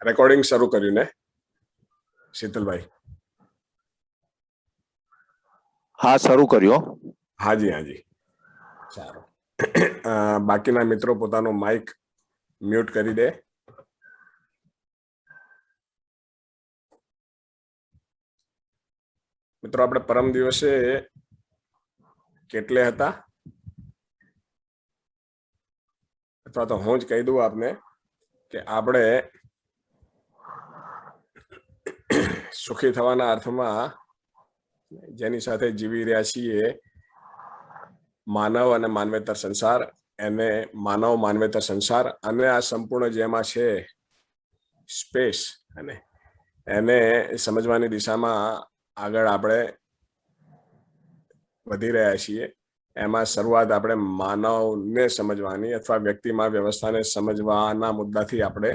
Recording શરૂ કર્યું ને શીતલભાઈ? હા, શરૂ કર્યો. હાજી હાજી, સારું. બાકીના મિત્રો પોતાનું માઇક મ્યુટ કરી દે. મિત્રો, આપણે પરમ દિવસે કેટલે હતા, અથવા તો હું જ કહી દઉં આપને કે આપણે સુખી થવાના અર્થમાં જેની સાથે જીવી રહ્યા છીએ, માનવ અને માનવેતર સંસાર, એને માનવ માનવેતર સંસાર અને આ સંપૂર્ણ જેમાં છે સ્પેસ, અને એને સમજવાની દિશામાં આગળ આપણે વધી રહ્યા છીએ. એમાં શરૂઆત આપણે માનવને સમજવાની અથવા વ્યક્તિમાં વ્યવસ્થાને સમજવાના મુદ્દાથી આપણે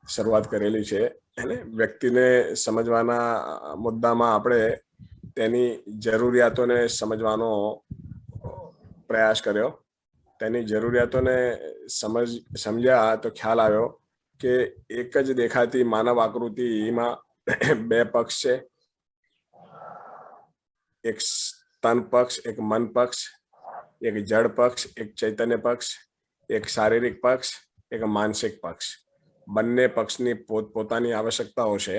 શરૂઆત કરેલી છે. અને વ્યક્તિને સમજવાના મુદ્દામાં આપણે તેની જરૂરિયાતોને સમજવાનો પ્રયાસ કર્યો. તેની જરૂરિયાતોને સમજ્યા તો ખ્યાલ આવ્યો કે એક જ દેખાતી માનવ આકૃતિમાં બે પક્ષ છે, એક તન પક્ષ, એક મન પક્ષ, એક જડ પક્ષ, એક ચૈતન્ય પક્ષ, એક શારીરિક પક્ષ, એક માનસિક પક્ષ. બંને પક્ષની પોતપોતાની આવશ્યકતાઓ છે.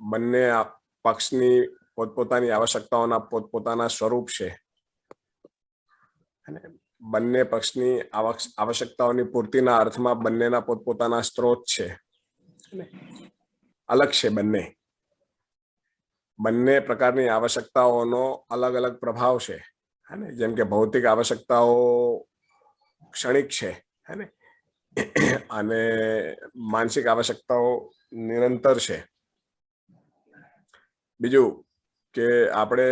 બંને પક્ષની પોતપોતાની આવશ્યકતાઓના પોતપોતાના સ્વરૂપ છે, અને બંને પક્ષની આવશ્યકતાઓની પૂર્તિના અર્થમાં બંનેના પોતપોતાના સ્ત્રોત છે. અલગ છે બંને પ્રકારની આવશ્યકતાઓનો અલગ અલગ પ્રભાવ છે. જેમ કે ભૌતિક આવશ્યકતાઓ ક્ષણિક છે, અને માનસિક આવશ્યકતાઓ નિરંતર છે. બીજું કે આપણે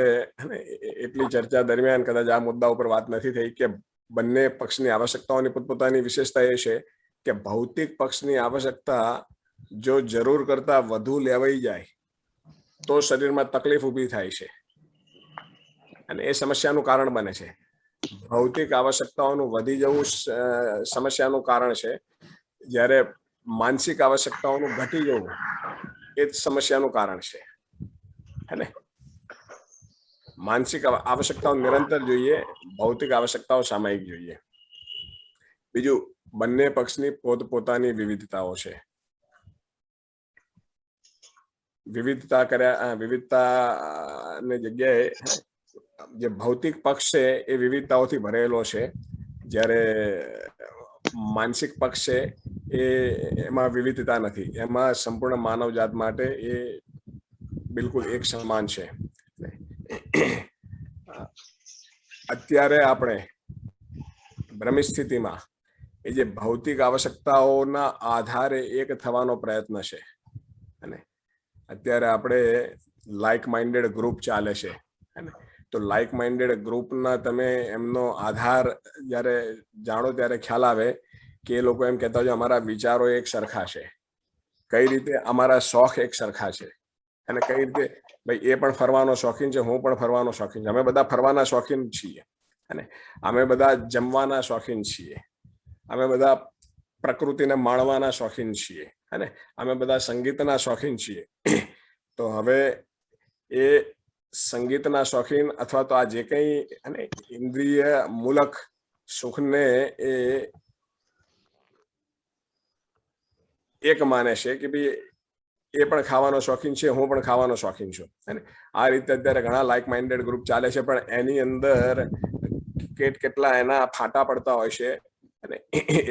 એટલી ચર્ચા દરમિયાન કદાચ આ મુદ્દા ઉપર વાત નથી થઈ કે બંને પક્ષની આવશ્યકતાઓની પોતપોતાની વિશેષતા એ છે કે ભૌતિક પક્ષની આવશ્યકતા જો જરૂર કરતા વધુ લેવાઈ જાય તો શરીરમાં તકલીફ ઊભી થાય છે, અને એ સમસ્યાનું કારણ બને છે. ભૌતિક આવશ્યકતાઓનું વધી જવું સમસ્યાનું કારણ છે, જ્યારે માનસિક આવશ્યકતાઓનું ઘટી જવું એ જ સમસ્યાનું કારણ છે. માનસિક આવશ્યકતાઓ નિરંતર જોઈએ, ભૌતિક આવશ્યકતાઓ સામયિક જોઈએ. બીજું, બંને પક્ષની પોતપોતાની વિવિધતાઓ છે. વિવિધતાની જગ્યાએ જે ભૌતિક પક્ષ છે એ વિવિધતાઓથી ભરેલો છે, જ્યારે માનસિક પક્ષ છે એમાં વિવિધતા નથી. એમાં સંપૂર્ણ માનવજાત માટે એ બિલકુલ એક સમાન છે. અત્યારે આપણે ભ્રમિત સ્થિતિમાં એ જે ભૌતિક આવશ્યકતાઓના આધારે એક થવાનો પ્રયત્ન છે, અને અત્યારે આપણે લાઇક માઇન્ડેડ ગ્રુપ ચાલે છે. તો લાઇક માઇન્ડેડ ગ્રુપના તમે એમનો આધાર જ્યારે જાણો ત્યારે ખ્યાલ આવે કે એ લોકો એમ કહેતા હોય અમારા વિચારો એક સરખા છે, કઈ રીતે અમારા શોખ એક સરખા છે, અને કઈ રીતે ભાઈ એ પણ ફરવાનો શોખીન છે, હું પણ ફરવાનો શોખીન છું, અમે બધા ફરવાના શોખીન છીએ, અને અમે બધા જમવાના શોખીન છીએ, અમે બધા પ્રકૃતિને માણવાના શોખીન છીએ, અને અમે બધા સંગીતના શોખીન છીએ. તો હવે એ સંગીતના શોખીન અથવા તો આ જે કંઈ ઇન્દ્રિય મૂલક સુખને એ એક માને છે કે ભાઈ એ પણ ખાવાનો શોખીન છે, હું પણ ખાવાનો શોખીન છું. આ રીતે અત્યારે ઘણા લાઇક માઇન્ડેડ ગ્રુપ ચાલે છે, પણ એની અંદર કેટલા એના ફાટા પડતા હોય છે, અને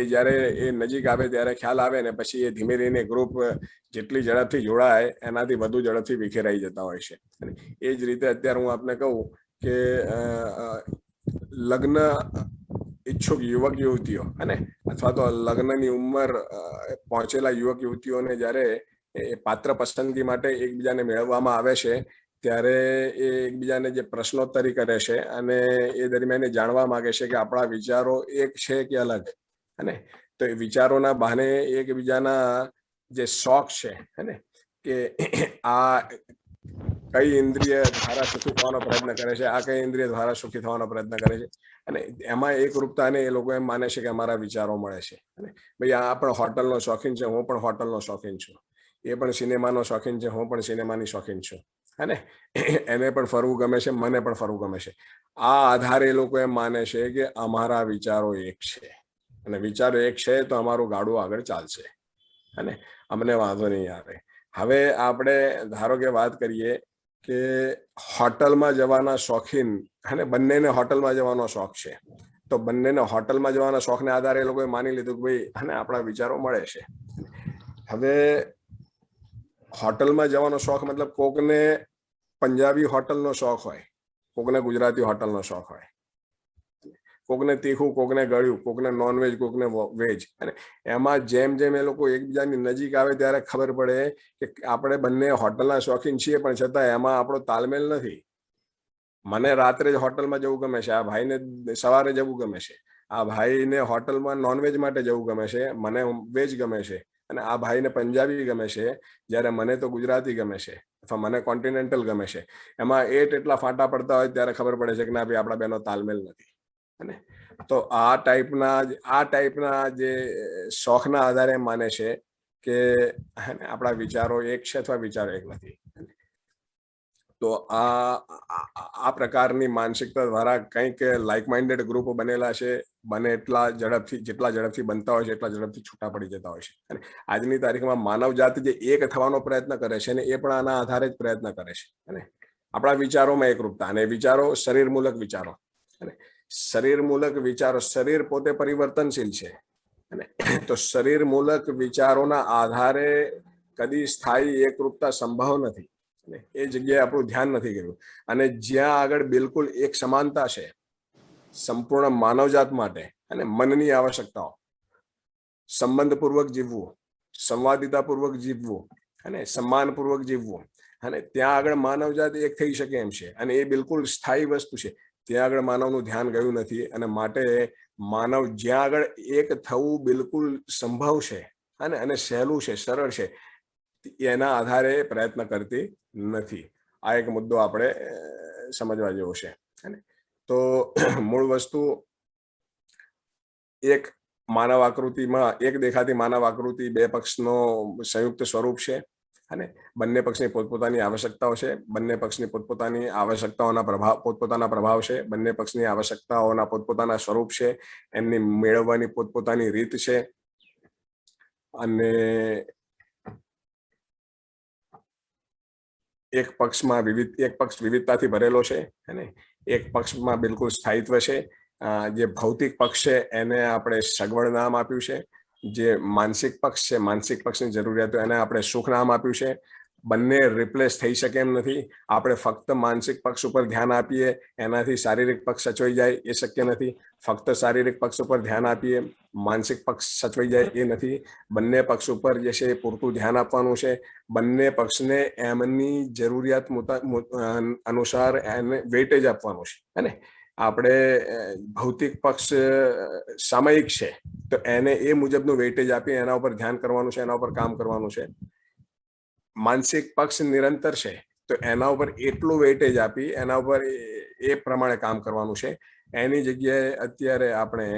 એ જ્યારે એ નજીક આવે ત્યારે ખ્યાલ આવે ને પછી એ ધીમે ધીમે ગ્રુપ જેટલી ઝડપથી જોડાય એનાથી વધુ ઝડપથી વિખેરાઈ જતા હોય છે. એ જ રીતે અત્યારે હું આપને કહું કે લગ્ન ઈચ્છુક યુવક યુવતીઓ અથવા તો લગ્નની ઉંમર પહોંચેલા યુવક યુવતીઓને જ્યારે એ પાત્ર પસંદગી માટે એકબીજાને મેળવવામાં આવે છે ત્યારે એ એકબીજાને જે પ્રશ્નોત્તરી કરે છે, અને એ દરમિયાન એ જાણવા માંગે છે કે આપણા વિચારો એક છે કે અલગ. તો એ વિચારોના બહાને એકબીજાના જે શોખ છે કે આ કઈ ઇન્દ્રિય દ્વારા સુખી થવાનો પ્રયત્ન કરે છે, આ કઈ ઇન્દ્રિય દ્વારા સુખી થવાનો પ્રયત્ન કરે છે. અને એમાં એકરૂપતાને એ લોકો એમ માને છે કે અમારા વિચારો મળે છે. અને ભાઈ આ પણ હોટલનો શોખીન છે, હું પણ હોટલનો શોખીન છું. એ પણ સિનેમાનો શોખીન છે, હું પણ સિનેમાની શોખીન છું. અને એને પણ ફરવું ગમે છે, મને પણ ફરવું ગમે છે. આ આધારે એ લોકો એમ માને છે કે અમારા વિચારો એક છે, અને વિચારો એક છે તો અમારું ગાડું આગળ ચાલશે અને અમને વાંધો નહીં આવે. હવે આપણે ધારો કે વાત કરીએ કે હોટલમાં જવાના શોખીન, અને બંનેને હોટલમાં જવાનો શોખ છે, તો બંનેને હોટલમાં જવાના શોખને આધારે એ લોકોએ માની લીધું કે ભાઈ અને આપણા વિચારો મળે છે. હવે હોટલમાં જવાનો શોખ મતલબ કોકને પંજાબી હોટલનો શોખ હોય, કોકને ગુજરાતી હોટલનો શોખ હોય, કોકને તીખું, કોકને ગળ્યું, કોકને નોનવેજ, કોકને વેજ. અને એમાં જેમ જેમ એ લોકો એકબીજાની નજીક આવે ત્યારે ખબર પડે કે આપણે બંને હોટલના શોખીન છીએ, પણ છતાં એમાં આપણો તાલમેલ નથી. મને રાત્રે જ હોટલમાં જવું ગમે છે, આ ભાઈને સવારે જવું ગમે છે. આ ભાઈને હોટલમાં નોનવેજ માટે જવું ગમે છે, મને વેજ ગમે છે. અને આ ભાઈને પંજાબી ગમે છે, જ્યારે મને તો ગુજરાતી ગમે છે, અથવા મને કોન્ટિનેન્ટલ ગમે છે. એમાં એટલા ફાંટા પડતા હોય ત્યારે ખબર પડે છે કે ના ભાઈ આપણા બેનો તાલમેલ નથી. અને તો આ ટાઈપના જે શોખના આધારે માને છે કે આપણા વિચારો એક છે અથવા વિચારો એક નથી. તો આ પ્રકારની માનસિકતા દ્વારા કંઈક લાઇક માઇન્ડેડ ગ્રુપો બનેલા છે, જેટલા ઝડપથી બનતા હોય છે એટલા ઝડપથી છૂટા પડી જતા હોય છે. અને આજની તારીખમાં માનવ જાત જે એક થવાનો પ્રયત્ન કરે છે ને એ પણ આના આધારે જ પ્રયત્ન કરે છે. અને આપણા વિચારોમાં એકરૂપતા, અને વિચારો શરીર મૂલક વિચારો, અને શરીર મૂલક વિચારો, શરીર પોતે પરિવર્તનશીલ છે. અને તો શરીર મૂલક વિચારોના આધારે કદી સ્થાયી એકરૂપતા સંભવ નથી. એ જગ્યાએ આપણું ધ્યાન નથી ગયું. અને જ્યાં આગળ બિલકુલ એક સમાનતા છે સંપૂર્ણ માનવજાત માટે, અને મનની આવશ્યકતાઓ, સંબંધપૂર્વક જીવવું, સંવાદિતાપૂર્વક જીવવું, અને સન્માનપૂર્વક જીવવું, અને ત્યાં આગળ માનવજાત એક થઈ શકે એમ છે, અને એ બિલકુલ સ્થાયી વસ્તુ છે. ત્યાં આગળ માનવનું ધ્યાન ગયું નથી, અને માટે માનવ જ્યાં આગળ એક થવું બિલકુલ સંભવ છે અને સહેલું છે, સરળ છે, એના આધારે પ્રયત્ન કરતી નથી. આ એક મુદ્દો આપણે સમજવા જેવો છે. તો મૂળ વસ્તુ એક માનવ આકૃતિમાં, એક દેખાતી માનવ આકૃતિ બે પક્ષનો સંયુક્ત સ્વરૂપ છે. અને બંને પક્ષની પોતપોતાની આવશ્યકતાઓ છે, બંને પક્ષની પોતપોતાની આવશ્યકતાઓના પોતપોતાના પ્રભાવ છે, બંને પક્ષની આવશ્યકતાઓના પોતપોતાના સ્વરૂપ છે, એમની મેળવવાની પોતપોતાની રીત છે. અને એક પક્ષ વિવિધતાથી ભરેલો છે, અને એક પક્ષમાં બિલકુલ સ્થાયિત્વ છે. જે ભૌતિક પક્ષ છે એને આપણે સગવડ નામ આપ્યું છે. જે માનસિક પક્ષ છે, માનસિક પક્ષની જરૂરિયાતો, એને આપણે સુખ નામ આપ્યું છે. બંને રિપ્લેસ થઈ શકે એમ નથી. આપણે ફક્ત માનસિક પક્ષ ઉપર ધ્યાન આપીએ એનાથી શારીરિક પક્ષ સચવાઈ જાય એ શક્ય નથી. ફક્ત શારીરિક પક્ષ ઉપર ધ્યાન આપીએ માનસિક પક્ષ સચવાઈ જાય એ નથી. બંને પક્ષ ઉપર જે છે એ પૂરતું ધ્યાન આપવાનું છે. બંને પક્ષને એમની જરૂરિયાત અનુસાર એને વેટેજ આપવાનું છે. અને આપણે ભૌતિક પક્ષ સામયિક છે તો એને એ મુજબનું વેટેજ આપી એના ઉપર ધ્યાન કરવાનું છે, એના ઉપર કામ કરવાનું છે. માનસિક પક્ષ નિરંતર છે તો એના ઉપર એટલું વેટેજ આપી એના ઉપર એ પ્રમાણે કામ કરવાનું છે. એની જગ્યાએ અત્યારે આપણે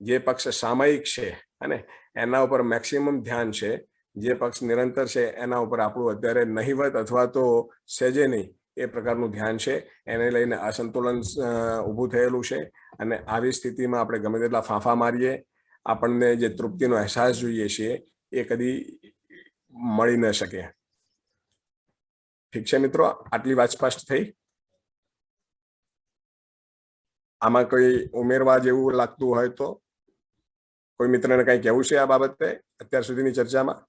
જે પક્ષ સામયિક છે અને એના ઉપર મેક્સિમમ ધ્યાન છે, જે પક્ષ નિરંતર છે એના ઉપર આપણું અત્યારે નહિવત અથવા તો સહેજે નહીં એ પ્રકારનું ધ્યાન છે. એને લઈને અસંતુલન ઊભું થયેલું છે. અને આવી સ્થિતિમાં આપણે ગમે તેટલા ફાંફા મારીએ, આપણને જે તૃપ્તિનો અહેસાસ જોઈએ છીએ એ કદી મળી ન શકે. ઠીક છે મિત્રો, આટલી વાત સ્પષ્ટ થઈ. આમાં કોઈ ઉમેરવા જેવું લાગતું હોય તો કોઈ મિત્રને કઈ કહેવું છે આ બાબતે અત્યાર સુધીની ચર્ચામાં?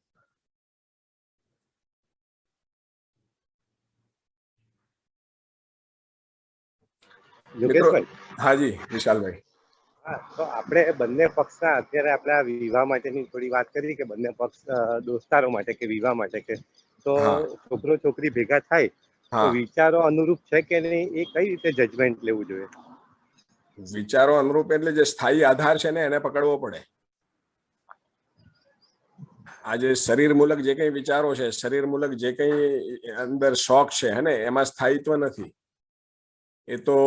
યોગેશભાઈ. હાજી વિશાલભાઈ. હા, તો આપણે બંને પક્ષના અત્યારે આપણે આ વિવાહ માટેની થોડી વાત કરી કે બંને પક્ષ દોસ્તારો માટે કે વિવાહ માટે કે તો છોકરો છોકરી ભેગા થાય તો વિચારો અનુરૂપ છે કે નહીં એ કઈ રીતે જજમેન્ટ લેવું જોઈએ? વિચારો અનુરૂપ એટલે જે સ્થાયી આધાર છે ને એને પકડવો પડે. આ જે શરીર મૂલક જે કઈ વિચારો છે, શરીર મૂલક જે કઈ અંદર શોખ છે, હે ને, એમાં સ્થાયિત્વ નથી. એ તો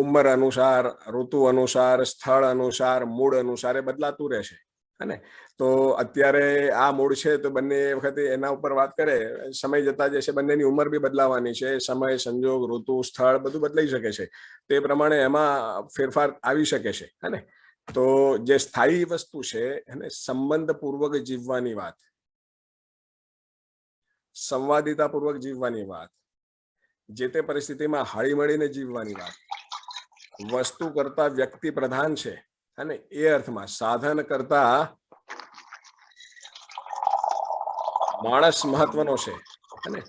ઉંમર અનુસાર, ઋતુ અનુસાર, સ્થળ અનુસાર, મૂળ અનુસાર એ બદલાતું રહેશે. હે તો અત્યારે આ મૂળ છે તો બંને વખતે એના ઉપર વાત કરે, સમય જતા જશે, બંનેની ઉંમર બી બદલાવાની છે, સમય, સંજોગ, ઋતુ, સ્થળ બધું બદલાઈ શકે છે. તે પ્રમાણે એમાં ફેરફાર આવી શકે છે. હે ને, તો જે સ્થાયી વસ્તુ છે એને સંબંધ પૂર્વક જીવવાની વાત, સંવાદિતા પૂર્વક જીવવાની વાત, જે તે પરિસ્થિતિમાં હળી મળીને જીવવાની વાત, વસ્તુ કરતા વ્યક્તિ પ્રધાન છે અને એ અર્થમાં સાધન કરતા માણસ મહત્વનો છે. અને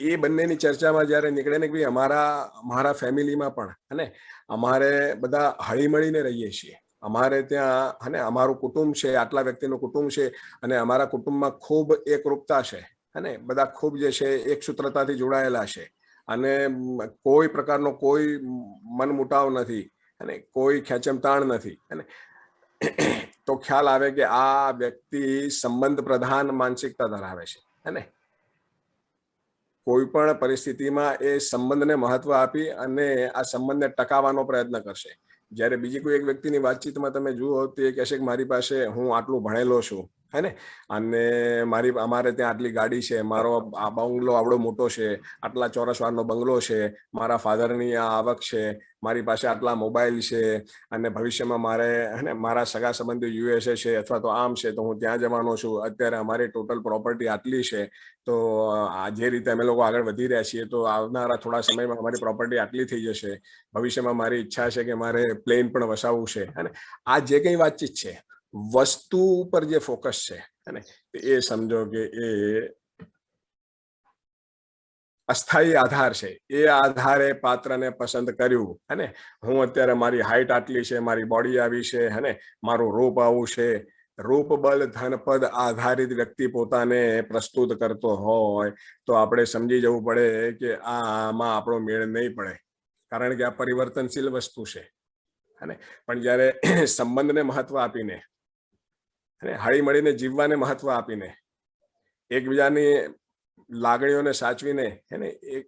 એ બંનેની ચર્ચામાં જયારે નીકળે ને કે અમારા ફેમિલીમાં પણ અને અમારે બધા હળી મળીને રહીએ છીએ, અમારે ત્યાં અને અમારું કુટુંબ છે, આટલા વ્યક્તિનું કુટુંબ છે અને અમારા કુટુંબમાં ખૂબ એકરૂપતા છે અને બધા ખૂબ જે છે એક સૂત્રતાથી જોડાયેલા છે અને કોઈ પ્રકારનો કોઈ મનમુટાવ નથી અને કોઈ ખેંચમતાણ નથી. અને તો ખ્યાલ આવે કે આ વ્યક્તિ સંબંધ પ્રધાન માનસિકતા ધરાવે છે. અને કોઈ પણ પરિસ્થિતિમાં એ સંબંધને મહત્વ આપી અને આ સંબંધને ટકાવવાનો પ્રયત્ન કરશે. જ્યારે બીજી કોઈ એક વ્યક્તિની વાતચીતમાં તમે જુઓ તો એ કહેશે કે મારી પાસે, હું આટલું ભણેલો છું, હે ને, અને અમારે ત્યાં આટલી ગાડી છે, મારો આ બંગલો આવડો મોટો છે, આટલા ચોરસ વારનો બંગલો છે, મારા ફાધરની આ આવક છે, મારી પાસે આટલા મોબાઈલ છે અને ભવિષ્યમાં મારે, હે ને, મારા સગા સંબંધી યુએસએ છે અથવા તો આમ છે તો હું ત્યાં જવાનો છું, અત્યારે અમારી ટોટલ પ્રોપર્ટી આટલી છે, તો આ જે રીતે અમે લોકો આગળ વધી રહ્યા છીએ તો આવનારા થોડા સમયમાં અમારી પ્રોપર્ટી આટલી થઈ જશે, ભવિષ્યમાં મારી ઈચ્છા છે કે મારે પ્લેન પણ વસાવવું છે. અને આ જે કઈ વાતચીત છે, વસ્તુ ઉપર જે ફોકસ છે, અને એ સમજો કે એ અસ્થાયી આધાર છે. એ આધારે પાત્રને પસંદ કર્યું. અને હું અત્યારે, મારી હાઈટ આટલી છે, મારી બોડી આવી છે, હે, મારું રૂપ આવું છે, રૂપ, બલ, ધન, પદ આધારિત વ્યક્તિ પોતાને પ્રસ્તુત કરતો હોય તો આપણે સમજી જવું પડે કે આમાં આપણો મેળ નહીં પડે, કારણ કે આ પરિવર્તનશીલ વસ્તુ છે. અને પણ જ્યારે સંબંધને મહત્વ આપીને અને હળી મળીને જીવવાને મહત્વ આપીને એકબીજાની લાગણીઓને સાચવીને, હે ને, એક,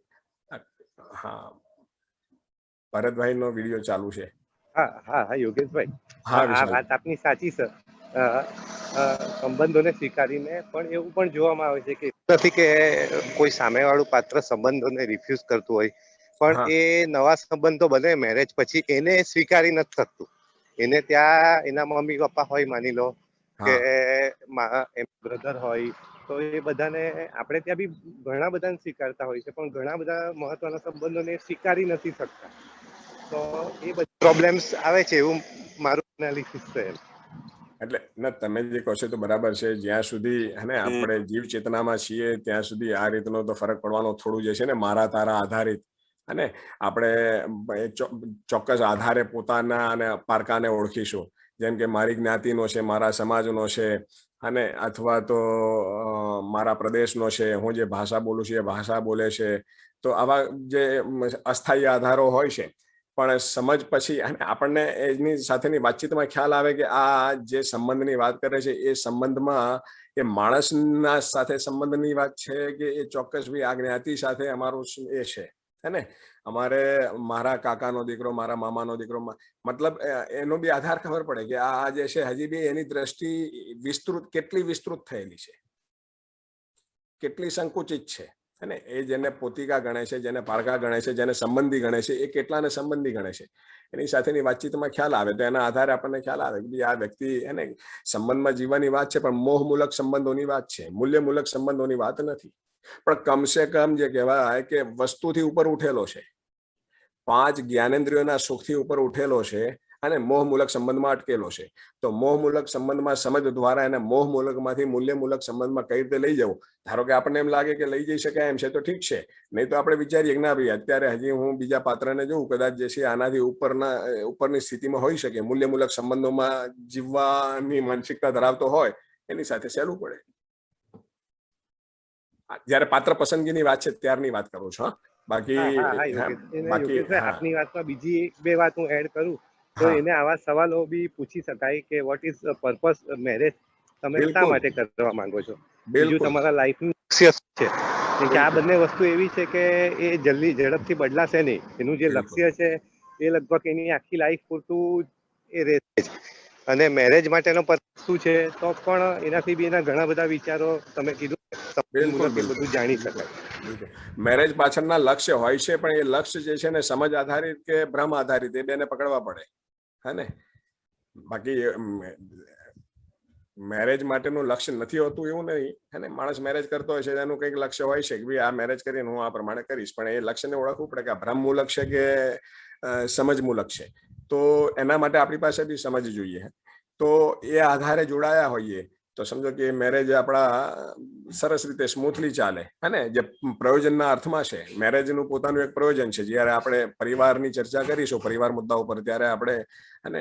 હા, ભરતભાઈ નો વિડીયો ચાલુ છે. હા હા હા યોગેશભાઈ, હા, આ વિશાલ. વાત આપની સાચી છે. સંબંધોને સ્વીકારીને પણ એવું પણ જોવામાં આવે છે કે નથી કે કોઈ સામેવાળું પાત્ર સંબંધોને રિફ્યુઝ કરતું હોય, પણ હા, એ નવા સંબંધો બને મેરેજ પછી એને સ્વીકારી નથી શકતું. એને ત્યાં એના મમ્મી પપ્પા હોય, માની લો કે હા, બ્રધર હોય, તો એ બધાને આપણે ત્યાં બી ઘણા બધાને સ્વીકારતા હોય છે, પણ ઘણા બધા મહત્વના સંબંધોને સ્વીકારી નથી શકતા. તો એ બધા પ્રોબ્લેમ્સ આવે છે, એવું મારું એનાલિસિસ છે. એટલે ના, તમે જે કહો છો તો બરાબર છે. જ્યાં સુધી, હે, આપણે જીવ ચેતનામાં છીએ ત્યાં સુધી આ રીતનો તો ફરક પડવાનો થોડું જે છે ને, મારા તારા આધારિત, અને આપણે ચોક્કસ આધારે પોતાના અને પારકાને ઓળખીશું. જેમ કે મારી જ્ઞાતિનો છે, મારા સમાજનો છે, અને અથવા તો મારા પ્રદેશનો છે, હું જે ભાષા બોલું છું એ ભાષા બોલે છે. તો આવા જે અસ્થાયી આધારો હોય છે, પણ સમજ પછી આપણને એની સાથેની વાતચીતમાં ખ્યાલ આવે કે આ જે સંબંધની વાત કરે છે એ સંબંધમાં એ માણસના સાથે સંબંધની વાત છે કે એ ચોક્કસ ભાઈ આ જ્ઞાતિ સાથે અમારું એ છે, હે ને, અમારે મારા કાકાનો દીકરો, મારા મામાનો દીકરો, મતલબ એનો બી આધાર ખબર પડે કે આ જે છે હજી બી એની દ્રષ્ટિ વિસ્તૃત, કેટલી વિસ્તૃત થયેલી છે, કેટલી સંકુચિત છે. અને એ જેને પોતિકા ગણે છે, જેને પારકા ગણે છે, જેને સંબંધી ગણે છે, એ કેટલાને સંબંધી ગણે છે, એની સાથેની વાતચીતમાં ખ્યાલ આવે. તો એના આધારે આપણને ખ્યાલ આવે કે આ વ્યક્તિ, એને સંબંધમાં જીવવાની વાત છે, પણ મોહમૂલક સંબંધોની વાત છે, મૂલ્યમૂલક સંબંધોની વાત નથી. પણ કમસે કમ જે કહેવાય કે વસ્તુથી ઉપર ઉઠેલો છે, 5 જ્ઞાનેન્દ્રિયોના સુખથી ઉપર ઉઠેલો છે અને મોહમૂલક સંબંધમાં અટકેલો છે. તો મોહમૂલક સંબંધમાં સમજ દ્વારા એને મોહમૂલકમાંથી મૂલ્યમૂલક સંબંધમાં કઈ રીતે લઈ જવું. ધારો કે આપણને એમ લાગે કે લઈ જઈ શકાય એમ છે તો ઠીક છે, નહીં તો આપણે વિચારીએ કે ના ભાઈ, અત્યારે હજી હું બીજા પાત્રને જોઉં, કદાચ જે છે આનાથી ઉપરની સ્થિતિમાં હોઈ શકે, મૂલ્યમૂલક સંબંધોમાં જીવવાની માનસિકતા ધરાવતો હોય, એની સાથે સહેલું પડે. જયારે પાત્ર પસંદગીની વાત છે ત્યારની વાત કરું છું. યોગેશભાઈ, હા, આપની વાતમાં બીજી 2 વાત હું એડ કરું તો હા, એને આવા સવાલો બી પૂછી શકાય કે વોટ ઇઝ પર્પસ મેરેજ, તમે શા બિલકુલ. માટે કરવા માંગો છો, બીજું બિલકુલ તમારા લાઈફનું લક્ષ્ય શું છે. કેમ કે આ બંને વસ્તુ એવી છે કે એ ઝડપથી બદલાશે નહીં. એનું જે બિલકુલ લક્ષ્ય છે એ લગભગ એની આખી લાઈફ પૂરતું એ રહેશે જ. અને મેરેજ માટેનો પર્પઝ શું છે તો પણ એનાથી બી એના ઘણા બધા વિચારો તમે કીધું બિલકુલ મૂલક એ બિલકુલ બધું જાણી બિલકુલ શકાય. બિલકુલ. મેરેજ પાછળના લક્ષ્ય હોય છે, પણ એ લક્ષ્ય જે છે ને સમજ આધારિત કે ભ્રમ આધારિત, એ બેને પકડવા પડે. હે ને? બાકી મેરેજ માટેનું લક્ષ્ય નથી હોતું એવું નહીં. હે ને? માણસ મેરેજ કરતો હોય છે એનું કંઈક લક્ષ્ય હોય છે કે ભાઈ આ મેરેજ કરીને હું આ પ્રમાણે કરીશ, પણ એ લક્ષ્યને ઓળખવું પડે કે આ ભ્રમ મૂલક છે કે સમજ મૂલક છે. તો એના માટે આપણી પાસે બી સમજ જોઈએ. તો એ આધારે જોડાયા હોઈએ તો સમજો કે મેરેજ આપણા સરસ રીતે સ્મૂથલી ચાલે. હે ને? જે પ્રયોજનના અર્થમાં છે. મેરેજનું પોતાનું એક પ્રયોજન છે. જ્યારે આપણે પરિવારની ચર્ચા કરીશું પરિવાર મુદ્દા ઉપર, ત્યારે આપણે અને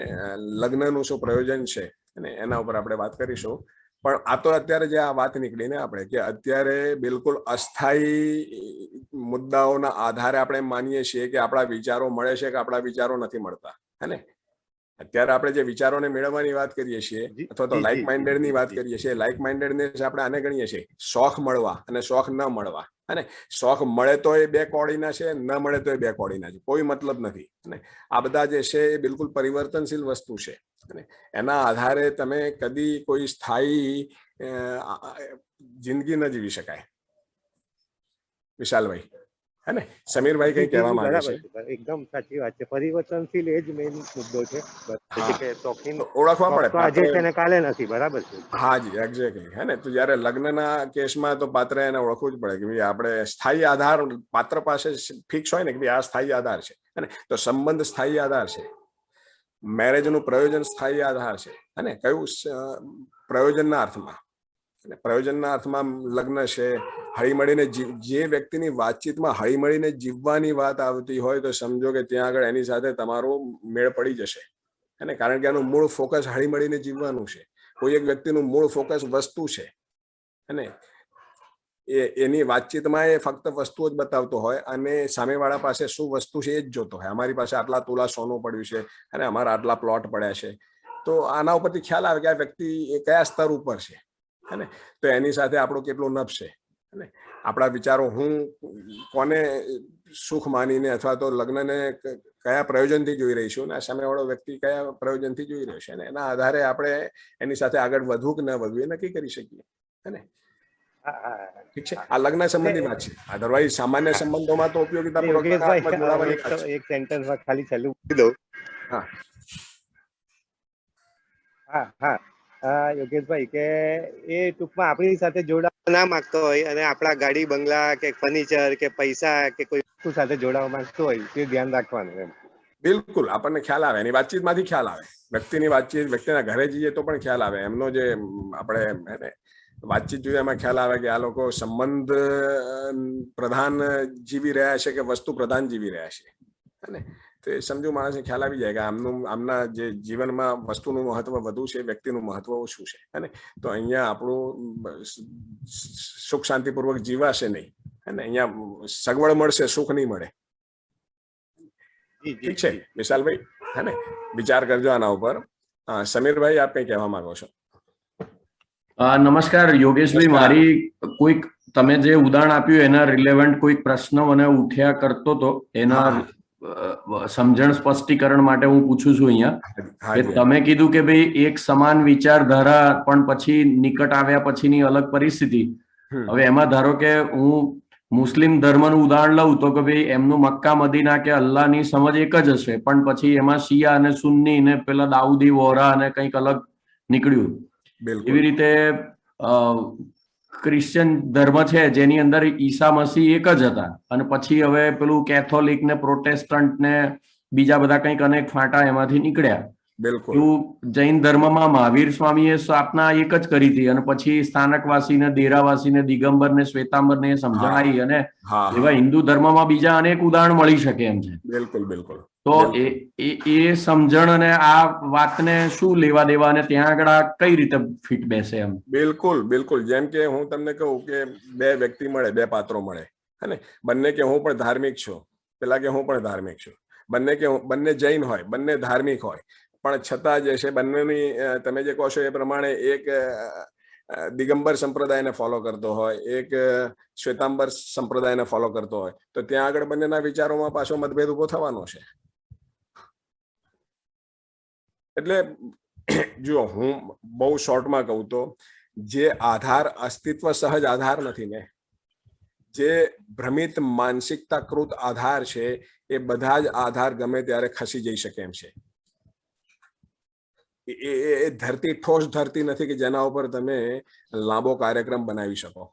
લગ્નનું શું પ્રયોજન છે અને એના ઉપર આપણે વાત કરીશું. પણ આ તો અત્યારે જે આ વાત નીકળી ને આપણે કે અત્યારે બિલકુલ અસ્થાયી મુદ્દાઓના આધારે આપણે માનીએ છીએ કે આપણા વિચારો મળે છે કે આપણા વિચારો નથી મળતા. હે ને? અત્યારે આપણે જે વિચારોને મેળવવાની વાત કરીએ છીએ અથવા તો લાઇક માઇન્ડેડ ની વાત કરીએ છીએ, લાઇક માઇન્ડેડનેસ આપણે આને ગણીએ છીએ શોખ મળવા અને શોખ ન મળવા. અને શોખ મળે તો એ બે કોડીના છે, ન મળે તો એ બે કોડીના છે, કોઈ મતલબ નથી. અને આ બધા જે છે એ બિલકુલ પરિવર્તનશીલ વસ્તુ છે. અને એના આધારે તમે કદી કોઈ સ્થાયી જિંદગી ન જીવી શકાય. વિશાલભાઈ, હે ને? સમીરભાઈ કઈ કહેવા માંગે છે? એકદમ સાચી વાત છે. પરિવર્તનશીલ એ જ મેઇન મુદ્દો છે કે શોખીન ઓળખવા પડે આજે છે ને કાલે નથી. બરાબર છે. હા જી, એક્ઝેક્ટલી. હે ને? તો જયારે લગ્નના કેસમાં તો પાત્ર એને ઓળખવું જ પડે કે ભાઈ આપણે સ્થાયી આધાર પાત્ર પાસે ફિક્સ હોય ને કે ભાઈ આ સ્થાયી આધાર છે. અને તો સંબંધ સ્થાયી આધાર છે. મેરેજનું પ્રયોજન સ્થાયી આધાર છે. અને કયું પ્રયોજનના અર્થમાં, પ્રયોજનના અર્થમાં લગ્ન છે. હળીમળીને જે વ્યક્તિની વાતચીતમાં હળીમળીને જીવવાની વાત આવતી હોય તો સમજો કે ત્યાં આગળ એની સાથે તમારો મેળ પડી જશે. અને કારણ કે એનું મૂળ ફોકસ હળીમળીને જીવવાનું છે. કોઈ એક વ્યક્તિનું મૂળ ફોકસ વસ્તુ છે અને એની વાતચીતમાં એ ફક્ત વસ્તુઓ જ બતાવતો હોય અને સામેવાળા પાસે શું વસ્તુ છે એ જ જોતો હોય. અમારી પાસે આટલા તોલા સોનું પડ્યું છે અને અમારા આટલા પ્લોટ પડ્યા છે. તો આના ઉપરથી ખ્યાલ આવે કે આ વ્યક્તિ એ કયા સ્તર ઉપર છે. અને તો એની સાથે આપણું કેટલું નભશે. અને આપણા વિચારો હું કોને સુખ માનીને અથવા તો લગ્નને કયા પ્રયોજનથી જોઈ રહી છું, અને સામેવાળો વ્યક્તિ કયા પ્રયોજનથી જોઈ રહ્યો છે, અને એના આધારે આપણે એની સાથે આગળ વધવું કે ન વધવું એ નક્કી કરી શકીએ. હે ને? ઠીક છે. આ લગ્ન સંબંધી વાત છે. અધરવાઇઝ સામાન્ય સંબંધોમાં તો ઉપયોગિતા પૂર્વક જોડાવાની વાત છે. એક સેન્ટેન્સમાં ખાલી છેલ્લું બોલી દઉં. હા હા યોગેશભાઈ, કે એ ટૂંકમાં આપણી સાથે જોડાવા ના માંગતો હોય અને આપણા ગાડી બંગલા કે ફર્નિચર કે પૈસા કે કોઈ વસ્તુ સાથે જોડાવા માંગતો હોય તે ધ્યાન રાખવાનું. એમ બિલકુલ આપણને ખ્યાલ આવે, એની વાતચીતમાંથી ખ્યાલ આવે. વ્યક્તિની વાતચીત, વ્યક્તિના ઘરે જઈએ તો પણ ખ્યાલ આવે. એમનો જે આપણે વાતચીત જોઈએ એમાં ખ્યાલ આવે કે આ લોકો સંબંધ પ્રધાન જીવી રહ્યા છે કે વસ્તુ પ્રધાન જીવી રહ્યા છે. અને તો એ સમજુ માણસને ખ્યાલ આવી જાય કે આમના જે જીવનમાં વસ્તુનું મહત્વ વધુ છે, વ્યક્તિનું મહત્વ ઓછું છે. અને તો અહીંયા આપણું સુખ શાંતિપૂર્વક જીવાશે નહીં. અને અહીંયા સગવડ મળશે, સુખ નહીં મળે. ઠીક છે વિશાલભાઈ, હે ને? વિચાર કરજો આના ઉપર. સમીરભાઈ, આપ કઈ કહેવા માંગો છો? નમસ્કાર યોગેશભાઈ, મારી કોઈક તમે જે ઉદાહરણ આપ્યું એના રિલેવન્ટ કોઈક પ્રશ્ન મને ઉઠ્યા કરતો તો એના સમજણ સ્પષ્ટીકરણ માટે હું પૂછું છું અહીંયા કે તમે કીધું કે ભાઈ એક સમાન વિચારધારા પણ પછી નિકટ આવ્યા પછીની અલગ પરિસ્થિતિ. હવે એમાં ધારો કે હું મુસ્લિમ ધર્મનું ઉદાહરણ લઉં તો કે ભાઈ એમનું મક્કા મદીના કે અલ્લાહની સમજ એક જ હશે, પણ પછી એમાં શિયા અને સુન્ની ને પેલા દાઉદી વોરા અને કંઈક અલગ નીકળ્યું. એવી રીતે ક્રિશ્ચિયન ધર્મ છે જેની અંદર ઈસા મસીહ એક જ હતા અને પછી હવે પેલું કેથોલિક ને પ્રોટેસ્ટન્ટ ને બીજા બધા કંઈક અનેક ફાંટા એમાંથી નીકળ્યા. એવું જૈન ધર્મમાં મહાવીર સ્વામીએ સ્થાપના એક જ કરી હતી અને પછી સ્થાનકવાસીને, દેરાવાસીને, દિગંબરને, શ્વેતાંબરને સમજણ આવી. અને એવા હિન્દુ ધર્મમાં બીજા અનેક ઉદાહરણ મળી શકે એમ છે. બિલકુલ બિલકુલ. તો એ સમજણ અને આ વાતને શું લેવા દેવા અને ત્યાં આગળ આ કઈ રીતે ફિટ બેસે એમ? બિલકુલ બિલકુલ. જેમ કે હું તમને કહું કે બે વ્યક્તિ મળે, બે પાત્રો મળે, હે ને? બંને કે હું પણ ધાર્મિક છું, પેલા કે હું પણ ધાર્મિક છું. બંને કે બંને જૈન હોય, બંને ધાર્મિક હોય, પણ છતાં જે છે બંનેની તમે જે કહો છો એ પ્રમાણે એક દિગંબર સંપ્રદાયને ફોલો કરતો હોય, એક શ્વેતાંબર સંપ્રદાયને ફોલો કરતો હોય, તો ત્યાં આગળ બંનેના વિચારોમાં પાછો મતભેદ ઉભો થવાનો છે. એટલે જો હું બહુ શોર્ટમાં કહું તો જે આધાર અસ્તિત્વ સહજ આધાર નથી ને, જે ભ્રમિત માનસિકતાકૃત આધાર છે, એ બધા જ આધાર ગમે ત્યારે ખસી જઈ શકે એમ છે. એ ધરતી ઠોસ ધરતી નથી કે જેના ઉપર તમે લાંબો કાર્યક્રમ બનાવી શકો.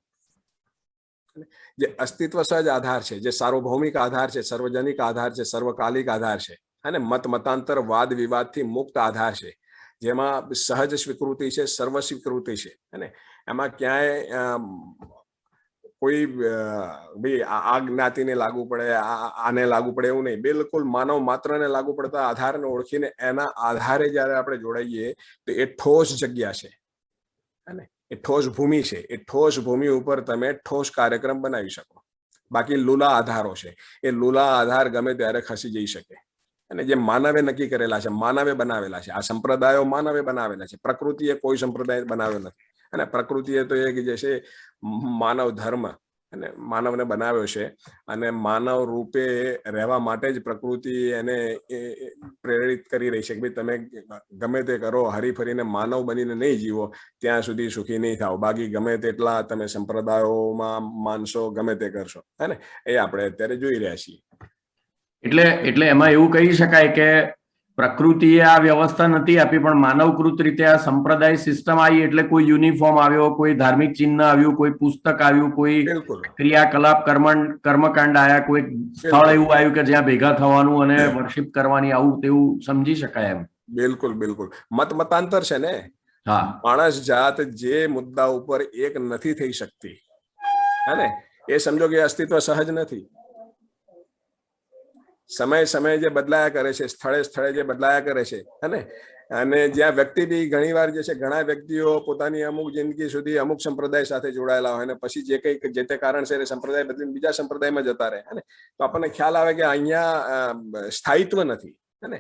જે અસ્તિત્વ સહજ આધાર છે, જે સાર્વભૌમિક આધાર છે, સર્વજનિક આધાર છે, સર્વકાલિક આધાર છે, અને મતાંતર વાદ વિવાદથી મુક્ત આધાર છે, જેમાં સહજ સ્વીકૃતિ છે, સર્વ સ્વીકૃતિ છે, અને એમાં ક્યાંય કોઈ ભાઈ આ જ્ઞાતિને લાગુ પડે, આને લાગુ પડે એવું નહીં. બિલકુલ માનવ માત્રને લાગુ પડતા આધારને ઓળખીને એના આધારે જયારે આપણે જોડાઈએ તો એ ઠોસ જગ્યા છે, અને એ ઠોસ ભૂમિ છે. એ ઠોસ ભૂમિ ઉપર તમે ઠોસ કાર્યક્રમ બનાવી શકો. બાકી લૂલા આધારો છે, એ લૂલા આધાર ગમે ત્યારે ખસી જઈ શકે. અને જે માનવે નક્કી કરેલા છે, માનવે બનાવેલા છે, આ સંપ્રદાયો માનવે બનાવેલા છે. પ્રકૃતિએ કોઈ સંપ્રદાય બનાવ્યો નથી, અને પ્રકૃતિએ તો એક જે છે માનવ ધર્મ અને માનવને બનાવ્યો છે, અને માનવ રૂપે રહેવા માટે જ પ્રકૃતિ એને પ્રેરિત કરી રહી છે કે ભાઈ તમે ગમે તે કરો, હરી ફરીને માનવ બનીને નહીં જીવો ત્યાં સુધી સુખી નહીં થાવ. બાકી ગમે તેટલા તમે સંપ્રદાયોમાં માનશો, ગમે તે કરશો, હે ને, એ આપણે અત્યારે જોઈ રહ્યા છીએ. એટલે એમાં એવું કહી શકાય કે પ્રકૃતિએ આ વ્યવસ્થા નથી આપી, પણ માનવકૃત રીતે આ સંપ્રદાય સિસ્ટમ આવી, એટલે કોઈ યુનિફોર્મ આવ્યો, કોઈ ધાર્મિક ચિહ્ન આવ્યું, કોઈ પુસ્તક આવ્યું, કોઈ ક્રિયાકલાપ કર્મકાંડ આવ્યા, કોઈ સ્થળ એવું આવ્યું કે જ્યાં ભેગા થવાનું અને વર્શિપ કરવાની, આવું તેવું સમજી શકાય એમ. બિલકુલ બિલકુલ મતાંતર છે ને. હા, માણસ જાત જે મુદ્દા ઉપર એક નથી થઈ શકતી, હે ને, એ સમજો કે અસ્તિત્વ સહજ નથી. સમય જે બદલાયા કરે છે, સ્થળે જે બદલાયા કરે છે, હે, અને જ્યાં વ્યક્તિ બી ઘણી વાર જે છે, ઘણા વ્યક્તિઓ પોતાની અમુક જિંદગી સુધી અમુક સંપ્રદાય સાથે જોડાયેલા હોય, અને પછી જે કંઈક જે તે કારણસર સંપ્રદાય બદલીને બીજા સંપ્રદાયમાં જતા રહે, ને, તો આપણને ખ્યાલ આવે કે અહીંયા સ્થાયિત્વ નથી, હે,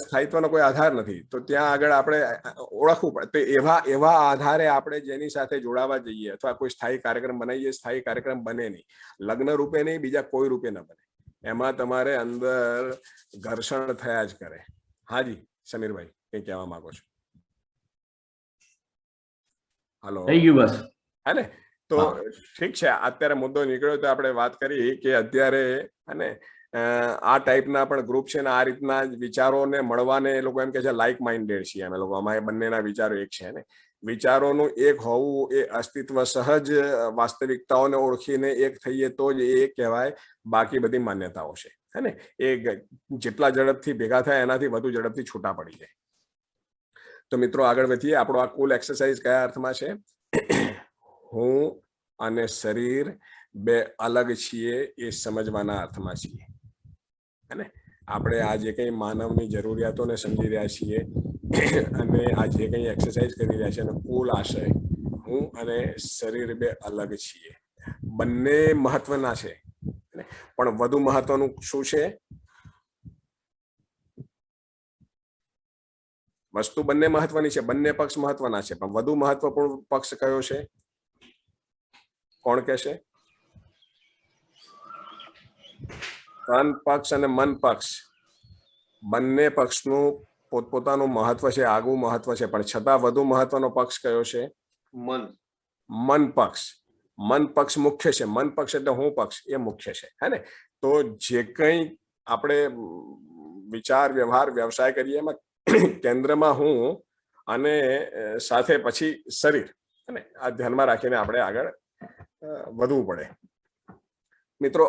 સ્થાયિત્વનો કોઈ આધાર નથી. તો ત્યાં આગળ આપણે ઓળખવું પડે. તો એવા આધારે આપણે જેની સાથે જોડાવા જઈએ, અથવા કોઈ સ્થાયી કાર્યક્રમ બનાવીએ, સ્થાયી કાર્યક્રમ બને નહીં, લગ્ન રૂપે નહીં, બીજા કોઈ રૂપે ન બને. એમાં તમારે અંદર ઘર્ષણ થયા જ કરે. હાજી સમીરભાઈ, કઈ કહેવા માંગો છો? હાલો, થઈ ગયું બસ, હે ને? તો ઠીક છે, અત્યારે મુદ્દો નીકળ્યો તો આપણે વાત કરી કે અત્યારે અને આ ટાઈપના પણ ગ્રુપ છે ને, આ રીતના વિચારોને મળવાને એ લોકો એમ કે છે લાઇક માઇન્ડેડ છીએ અમે લોકો, અમારે બંનેના વિચારો એક છે, ને. વિચારોનું એક હોવું એ અસ્તિત્વ સહજ વાસ્તવિકતાઓને ઓળખીને એક થઈએ તો જ એ કહેવાય. બાકી બધી માન્યતાઓ છે, હે ને, એ જેટલા ઝડપથી ભેગા થાય એનાથી વધુ ઝડપથી છૂટા પડી જાય. તો મિત્રો આગળ વધીએ. આપણો આ કુલ એક્સરસાઇઝ કયા અર્થમાં છે? હું અને શરીર બે અલગ છીએ એ સમજવાના અર્થમાં છીએ, હે ને. આપણે આ જે કંઈ માનવની જરૂરિયાતોને સમજી રહ્યા છીએ અને આ જે કંઈ એક્સરસાઇઝ કરી રહ્યા છે, એનો કુલ આશય હું અને શરીર બે અલગ છીએ. બંને મહત્વના છે, પણ વધુ મહત્વનું શું છે? વસ્તુ બંને મહત્વની છે, બંને પક્ષ મહત્વના છે, પણ વધુ મહત્વપૂર્ણ પક્ષ કયો છે? કોણ કહેશે? તન પક્ષ અને મન પક્ષ, બંને પક્ષનું પોતપોતાનું મહત્વ છે, આગવું મહત્વ છે, પણ છતાં વધુ મહત્વનો પક્ષ કયો છે? મન પક્ષ. મન પક્ષ મુખ્ય છે. મન પક્ષ એટલે હું પક્ષ, એ મુખ્ય છે, હે ને. તો જે કંઈ આપણે વિચાર, વ્યવહાર, વ્યવસાય કરીએ એમાં કેન્દ્રમાં હું અને સાથે પછી શરીર, અને આ ધ્યાનમાં રાખીને આપણે આગળ વધવું પડે. મિત્રો,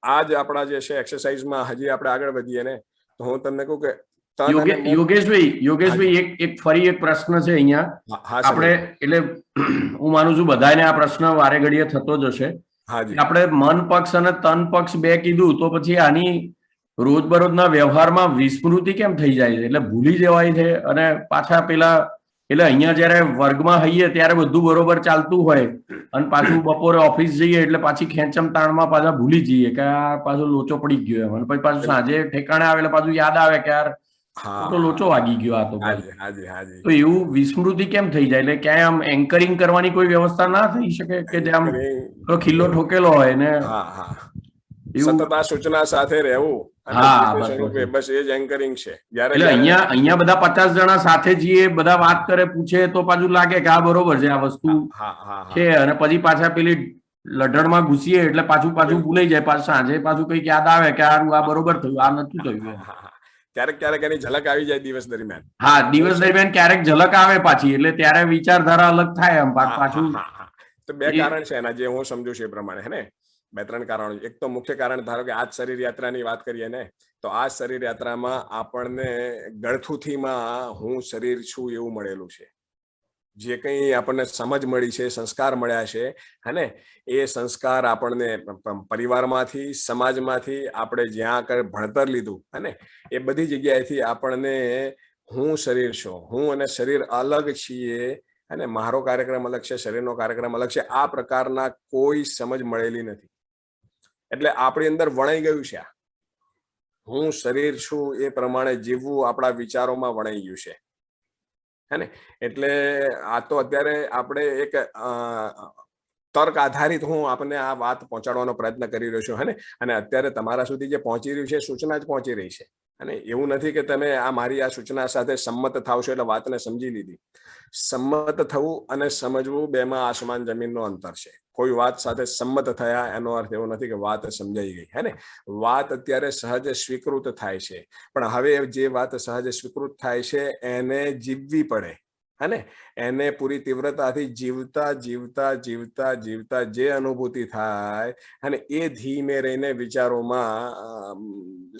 આ જ આપણા જે છે એક્સરસાઇઝમાં હજી આપણે આગળ વધીએ ને, તો હું તમને કહું કે યોગેશભાઈ એક ફરી એક પ્રશ્ન છે અહીંયા આપણે, એટલે હું માનું છું બધાને આ પ્રશ્ન વારે ઘડીએ થતો જ હશે. આપણે મન પક્ષ અને તન પક્ષ બે કીધું, તો પછી આની રોજબરોજના વ્યવહારમાં વિસ્મૃતિ કેમ થઈ જાય છે? એટલે ભૂલી જવાય છે, અને પાછા પેલા, એટલે અહીંયા જયારે વર્ગમાં હઈએ ત્યારે બધું બરોબર ચાલતું હોય, અને પાછું બપોરે ઓફિસ જઈએ એટલે પાછી ખેંચમ તાણમાં પાછા ભૂલી જઈએ કે આ પાછું લોચો પડી ગયો એમ, અને પછી પાછું સાંજે ઠેકાણે આવે એટલે પાછું યાદ આવે કે યાર તો લોચો વાગી ગયો આ તો. હાજી હાજી હાજી. તો એવું વિસ્મૃતિ કેમ થઈ જાય? એટલે ક્યાંય આમ એન્કરિંગ કરવાની કોઈ વ્યવસ્થા ના થઈ શકે કે જે આમ ખીલ્લો ઠોકેલો હોય ને? હા હા, સતત આ સૂચના સાથે રહેવું અને બસ એ જ એન્કરિંગ છે. એટલે અહીંયા બધા 50 જણા સાથે જઈએ, બધા વાત કરે, પૂછે તો પાછું લાગે કે આ બરોબર છે, આ વસ્તુ છે, અને પછી પાછા પેલી લઢણમાં ઘૂસીએ એટલે પાછું ભૂલાઈ જાય. પાછું સાંજે પાછું કઈક યાદ આવે કે આ બરોબર થયું, આ નતું થયું. ક્યારેક એની ઝલક આવી જાય દિવસ દરમિયાન. હા, દિવસ દરમિયાન ક્યારેક ઝલક આવે પાછી, એટલે ત્યારે વિચારધારા અલગ થાય. આમ પાછું તો બે કારણ છે એના, જે હું સમજુ છું એ પ્રમાણે, હે ને, 2-3 કારણો. એક તો મુખ્ય કારણ, ધારો કે આજ શરીર યાત્રાની વાત કરીએ ને, તો આ શરીર યાત્રામાં આપણને ગળથુથીમાં હું શરીર છું એવું મળેલું છે. જે કંઈ આપણને સમજ મળી છે, સંસ્કાર મળ્યા છે, હે ને, એ સંસ્કાર આપણને પરિવારમાંથી, સમાજમાંથી, આપણે જ્યાં ભણતર લીધું, હે ને, એ બધી જગ્યાએથી આપણને હું શરીર છું, હું અને શરીર અલગ છીએ, અને મારો કાર્યક્રમ અલગ છે, શરીરનો કાર્યક્રમ અલગ છે, આ પ્રકારના કોઈ સમજ મળેલી નથી. એટલે આપણી અંદર વણાઈ ગયું છે. હું શરીર છું એ પ્રમાણે જીવવું આપણા વિચારોમાં વણાઈ ગયું છે, હે ને. એટલે આ તો અત્યારે આપણે એક તર્ક આધારિત હું આપને આ વાત પહોંચાડવાનો પ્રયત્ન કરી રહ્યો છું, હે ને. અને અત્યારે તમારા સુધી જે પહોંચી રહ્યું છે, સૂચના જ પહોંચી રહી છે. અને એવું નથી કે તમે આ મારી આ સૂચના સાથે સંમત થાવશો એટલે વાતને સમજી લીધી. સંમત થવું અને સમજવું, બેમાં આસમાન જમીનનો અંતર છે. કોઈ વાત સાથે સંમત થયા એનો અર્થ એવો નથી કે વાત સમજાઈ ગઈ, હે ને. વાત અત્યારે સહજ સ્વીકૃત થાય છે, પણ હવે જે વાત સહજ સ્વીકૃત થાય છે એને જીવવી પડે, હે ને. એને પૂરી તીવ્રતાથી જીવતા જીવતા જીવતા જીવતા જે અનુભૂતિ થાય, અને એ ધીમે રહીને વિચારોમાં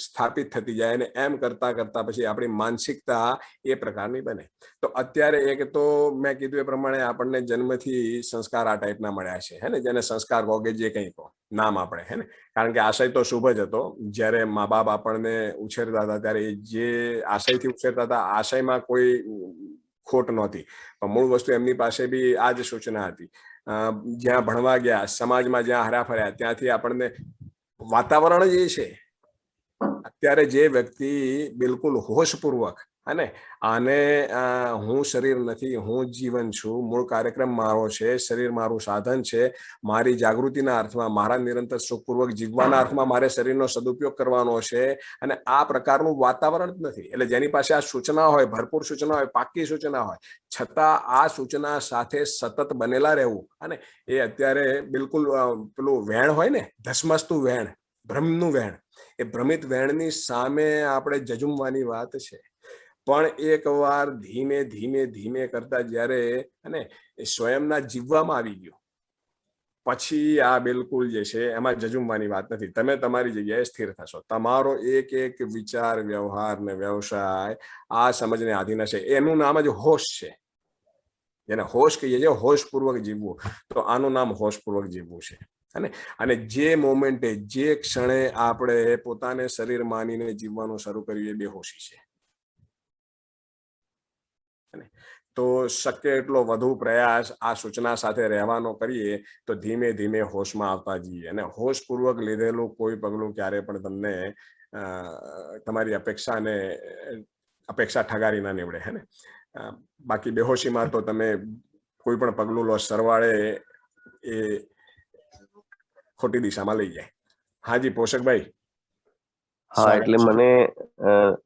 સ્થાપિત થતી જાય, અને એમ કરતા કરતા પછી આપણી માનસિકતા એ પ્રકારની બને. તો અત્યારે એક તો મેં કીધું એ પ્રમાણે આપણને જન્મથી સંસ્કાર આ ટાઈપના મળ્યા છે, હે ને, જેને સંસ્કાર કહો કે જે કંઈ કહો, નામ આપણે, હે ને. કારણ કે આશય તો શુભ જ હતો. જ્યારે મા બાપ આપણને ઉછેરતા હતા ત્યારે જે આશયથી ઉછેરતા હતા, આશયમાં કોઈ ખોટ નહોતી, પણ મૂળ વસ્તુ એમની પાસે બી આ જ સૂચના હતી. જ્યાં ભણવા ગયા, સમાજમાં જ્યાં હર્યા ફર્યા, ત્યાંથી આપણને વાતાવરણ જ એ છે. અત્યારે જે વ્યક્તિ બિલકુલ હોશપૂર્વક, અને આને હું શરીર નથી, હું જીવન છું, મૂળ કાર્યક્રમ મારો છે, શરીર મારું સાધન છે, મારી જાગૃતિના અર્થમાં, મારા નિરંતર સુખપૂર્વક જીવવાના અર્થમાં મારે શરીરનો સદુપયોગ કરવાનો છે, અને આ પ્રકારનું વાતાવરણ જ નથી. એટલે જેની પાસે આ સૂચના હોય, ભરપૂર સૂચના હોય, પાકી સૂચના હોય, છતાં આ સૂચના સાથે સતત બનેલા રહેવું, અને એ અત્યારે બિલકુલ પેલું વેણ હોય ને, ધસમસતું વેણ, ભ્રમનું વેણ, એ ભ્રમિત વેણની સામે આપણે જજુમવાની વાત છે. પણ એકવાર ધીમે ધીમે ધીમે કરતા જ્યારે, અને એ સ્વયંના જીવવામાં આવી ગયો, પછી આ બિલકુલ જે છે એમાં જજુમવાની વાત નથી. તમે તમારી જગ્યાએ સ્થિર થશો. તમારો એક એક વિચાર, વ્યવહાર ને વ્યવસાય આ સમજને આધીન હશે. એનું નામ જ હોશ છે, જેને હોશ કહીએ છીએ, હોશપૂર્વક જીવવું. તો આનું નામ હોશપૂર્વક જીવવું છે. અને જે મોમેન્ટે, જે ક્ષણે આપણે પોતાને શરીર માનીને જીવવાનું શરૂ કર્યું, એ બેહોશી છે. તો શક્ય એટલો વધુ પ્રયાસ આ સૂચના સાથે રહેવાનો કરીએ તો ધીમે ધીમે હોશમાં આવતા જઈએ, અને હોશપૂર્વક લીધેલું કોઈ પગલું ક્યારે પણ તમને તમારી અપેક્ષા ઠગારી ના નીવડે, હે ને. બાકી બેહોશીમાં તો તમે કોઈ પણ પગલું લો, સરવાળે એ ખોટી દિશામાં લઈ જાય. હાજી પોષકભાઈ. હા, એટલે મને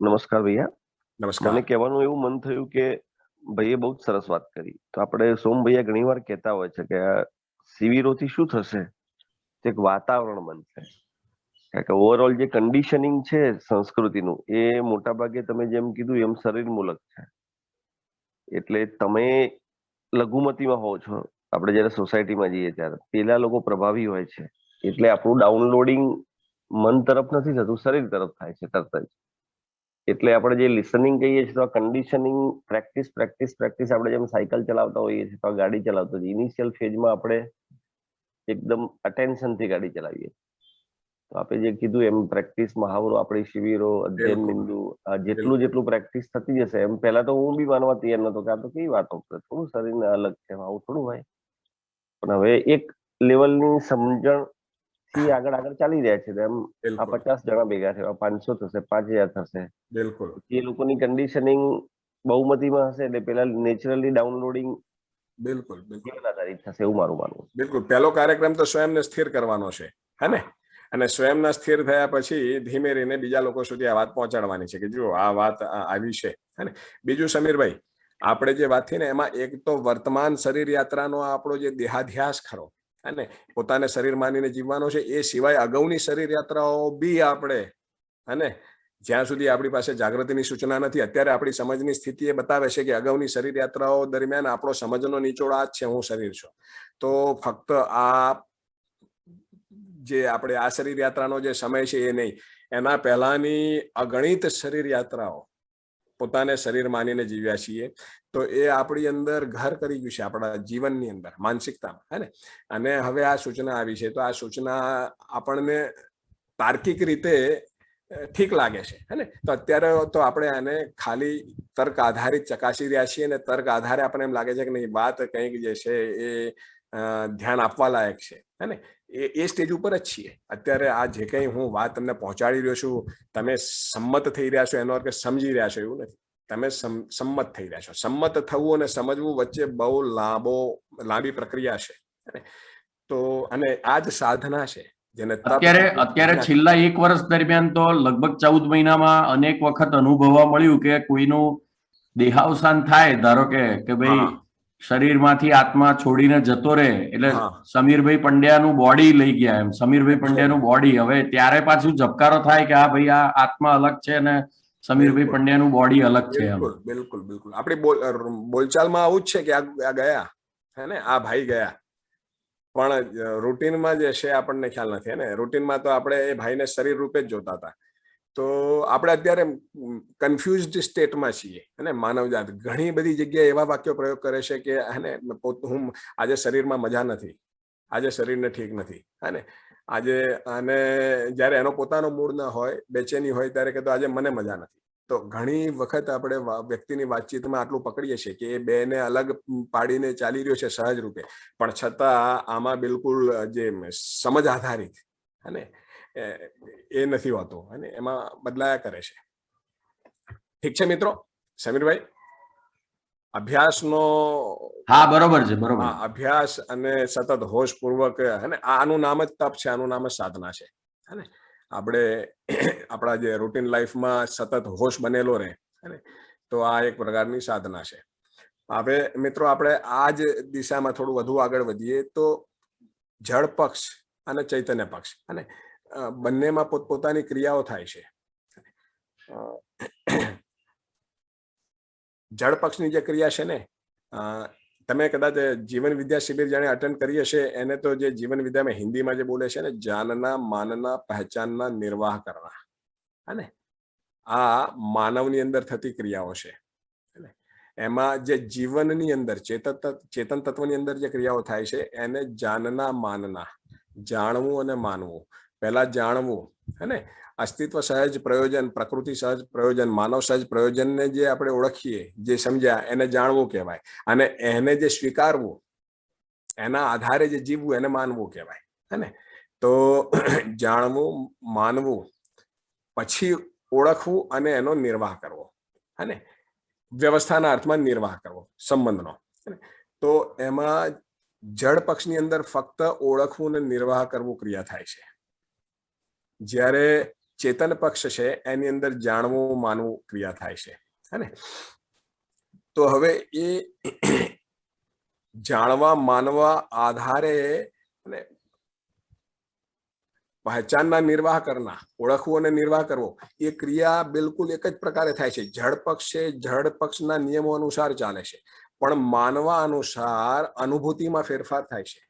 નમસ્કાર ભૈયા. નમસ્કાર. મને કહેવાનું એવું મન થયું કે ભાઈએ બહુ જ સરસ વાત કરી. તો આપણે સોમ ભૈયા ઘણી વાર કહેતા હોય છે કે શિબિરોથી શું થશે, એક વાતાવરણ બનશે. કારણ કે ઓવરઓલ જે કન્ડિશનિંગ છે સંસ્કૃતિનું, એ મોટા ભાગે તમે જેમ કીધું એમ શરીર મૂલક છે. એટલે તમે લઘુમતીમાં હોવ છો, આપણે જયારે સોસાયટીમાં જઈએ ત્યારે પેલા લોકો પ્રભાવી હોય છે, એટલે આપણું ડાઉનલોડિંગ મન તરફ નથી થતું, શરીર તરફ થાય છે તરત જ. એટલે આપણે જે લિસનિંગ કહીએ છીએ, તો કન્ડિશનિંગ પ્રેક્ટિસ આપણે જેમ સાયકલ ચલાવતા હોઈએ છીએ, તો ગાડી ચલાવતા હોઈએ, ઇનિશિયલ ફેઝમાં આપણે એકદમ અટેન્શનથી ગાડી ચલાવીએ. તો આપણે જે કીધું એમ પ્રેક્ટિસ, મહાવરો, આપણી શિબિરો, અધ્યયન બિંદુ, જેટલું પ્રેક્ટિસ થતી જશે એમ. પહેલા તો હું બી માનવા તૈયાર નતો કે આ તો કેવી વાતો કરે, થોડું શરીરને અલગ છે, આવું થોડું હોય. પણ હવે એક લેવલની સમજણ થી આગળ આગળ ચાલી રહ્યા છે. એમ આ બિલકુલ 50 જણા ભેગા થયા, 500 થશે, 5000 થશે. બિલકુલ એ લોકોની કન્ડિશનિંગ બહુમતીમાં હશે એટલે પેલા નેચરલી ડાઉનલોડિંગ બિલકુલ બિલકુલ જીવન આધારિત થશે એવું મારું માનવું. બિલકુલ પહેલો કાર્યક્રમ તો સ્વયંને સ્થિર કરવાનો છે, હે ને? અને સ્વયંના સ્થિર થયા પછી ધીમે રહીને બીજા લોકો સુધી આ વાત પહોંચાડવાની છે કે જો આ વાત આવી છે, હે ને? બીજું સમીરભાઈ, આપણે જે વાત થઈ ને એમાં એક તો વર્તમાન શરીર યાત્રાનો આપણો જે દેહાધ્યાસ ખરો, હે ને, પોતાને શરીર માનીને જીવવાનો છે. એ સિવાય અગાઉની શરીર યાત્રાઓ બી આપણે, હે ને, જ્યાં સુધી આપણી પાસે જાગૃતિની સૂચના નથી, અત્યારે આપણી સમજની સ્થિતિ એ બતાવે છે કે અગાઉની શરીર યાત્રાઓ દરમિયાન આપણો સમજનો નિચોડ આ જ છે, હું શરીર છું. તો ફક્ત આ જે આપણે આ શરીર યાત્રાનો જે સમય છે એ નહીં, એના પહેલાની અગણિત શરીર યાત્રાઓ પોતાને શરીર માનીને જીવ્યા છીએ. તો એ આપણી અંદર ઘર કરી ગયું છે, આપણા જીવનની અંદર, માનસિકતામાં, હે ને? અને હવે આ સૂચના આવી છે તો આ સૂચના આપણને તાર્કિક રીતે ઠીક લાગે છે, હે ને? તો અત્યારે તો આપણે આને ખાલી તર્ક આધારિત ચકાસી રહ્યા છીએ અને તર્ક આધારે આપણને એમ લાગે છે કે નહીં, વાત કંઈક જે છે એ ધ્યાન આપવા લાયક છે, હે ને? એ સ્ટેજ ઉપર જ છીએ અત્યારે. આ જે કંઈ હું વાત તમને પહોંચાડી રહ્યો છું, તમે સંમત થઈ રહ્યા છો એનો અર્થ કે સમજી રહ્યા છો એવું નથી. તમે સંમત થઈ રહ્યા છો. સંમત થવું અને સમજવું વચ્ચે બહુ લાંબી પ્રક્રિયા છે. તો અને આ જ સાધના છે જેને અત્યારે છેલ્લા 1 વર્ષ દરમિયાન તો લગભગ 14 મહિનામાં અનેક વખત અનુભવવા મળ્યું કે કોઈનું દેહાવસાન થાય, ધારો કે ભાઈ શરીરમાંથી આત્મા છોડીને જતો રહે એટલે સમીરભાઈ પંડ્યાનું બોડી લઈ ગયા, એમ સમીરભાઈ પંડ્યાનું બોડી. હવે ત્યારે પાછું ઝબકારો થાય કે હા ભાઈ આ આત્મા અલગ છે અને સમીરભાઈ પંડ્યાનું બોડી અલગ છે. બિલકુલ બિલકુલ બિલકુલ આપણી બોલચાલમાં આવું જ છે કે આ ગયા, હે ને, આ ભાઈ ગયા. પણ રૂટીનમાં જે છે આપણને ખ્યાલ નથી, ને? રૂટીનમાં તો આપણે એ ભાઈને શરીર રૂપે જ જોતા હતા. તો આપણે અત્યારે કન્ફ્યુઝડ સ્ટેટમાં છીએ, અને માનવજાત ઘણી બધી જગ્યાએ એવા વાક્યો પ્રયોગ કરે છે કે, હે ને, હું આજે શરીરમાં મજા નથી, આજે શરીરને ઠીક નથી, હે ને, આજે. અને જ્યારે એનો પોતાનો મૂડ ન હોય, બેચેની હોય, ત્યારે કે તો આજે મને મજા નથી. તો ઘણી વખત આપણે વ્યક્તિની વાતચીતમાં આટલું પકડીએ છીએ કે એ બેને અલગ પાડીને ચાલી રહ્યો છે સહજ રૂપે, પણ છતાં આમાં બિલકુલ જે સમજ આધારિત, અને એ નથી હોતું, અને એમાં બદલાયા કરે છે. ઠીક છે મિત્રો. સમીરભાઈ, અભ્યાસનો બરોબર છે, બરોબર. અભ્યાસ અને સતત હોશપૂર્વક, અને આનું નામ જ તપ છે, આનું નામ જ સાધના છે, હે ને? આપણે આપણા જે રૂટીન લાઈફમાં સતત હોશ બનેલો રહે, તો આ એક પ્રકારની સાધના છે. હવે મિત્રો આપણે આ જ દિશામાં થોડું વધુ આગળ વધીએ તો જળ પક્ષ અને ચૈતન્ય પક્ષ, અને બંનેમાં પોતપોતાની ક્રિયાઓ થાય છે. જળ પક્ષની જે ક્રિયા છે ને, તમે કદાચ જીવન વિદ્યા શિબિર જાણે અટેન્ડ કરી હશે, એને તો જે જીવન વિદ્યામાં હિન્દીમાં જે બોલે છે ને, જાનના, માનના, પહેચાનના, નિર્વાહ કરના, અને આ માનવની અંદર થતી ક્રિયાઓ છે. એમાં જે જીવનની અંદર ચેતન તત્વની અંદર જે ક્રિયાઓ થાય છે એને જાનના, માનના, જાણવું અને માનવું. પહેલા જાણવું, હે ને, અસ્તિત્વ સહજ પ્રયોજન, પ્રકૃતિ સહજ પ્રયોજન, માનવ સહજ પ્રયોજનને જે આપણે ઓળખીએ, જે સમજ્યા, એને જાણવું કહેવાય. અને એને જે સ્વીકારવું, એના આધારે જે જીવવું, એને માનવું કહેવાય, હે ને? તો જાણવું, માનવું, પછી ઓળખવું અને એનો નિર્વાહ કરવો, હે ને? વ્યવસ્થાના અર્થમાં નિર્વાહ કરવો સંબંધનો. તો એમાં જળ પક્ષની અંદર ફક્ત ઓળખવું અને નિર્વાહ કરવું ક્રિયા થાય છે. જ્યારે ચેતન પક્ષ છે એની અંદર જાણવું, માનવું ક્રિયા થાય છે, હે ને? તો હવે એ જાણવા, માનવા આધારે પહેચાનના, નિર્વાહ કરના, ઓળખવું અને નિર્વાહ કરવો, એ ક્રિયા બિલકુલ એક જ પ્રકારે થાય છે. જળ પક્ષ છે, જળ પક્ષના નિયમો અનુસાર ચાલે છે, પણ માનવા અનુસાર અનુભૂતિમાં ફેરફાર થાય છે.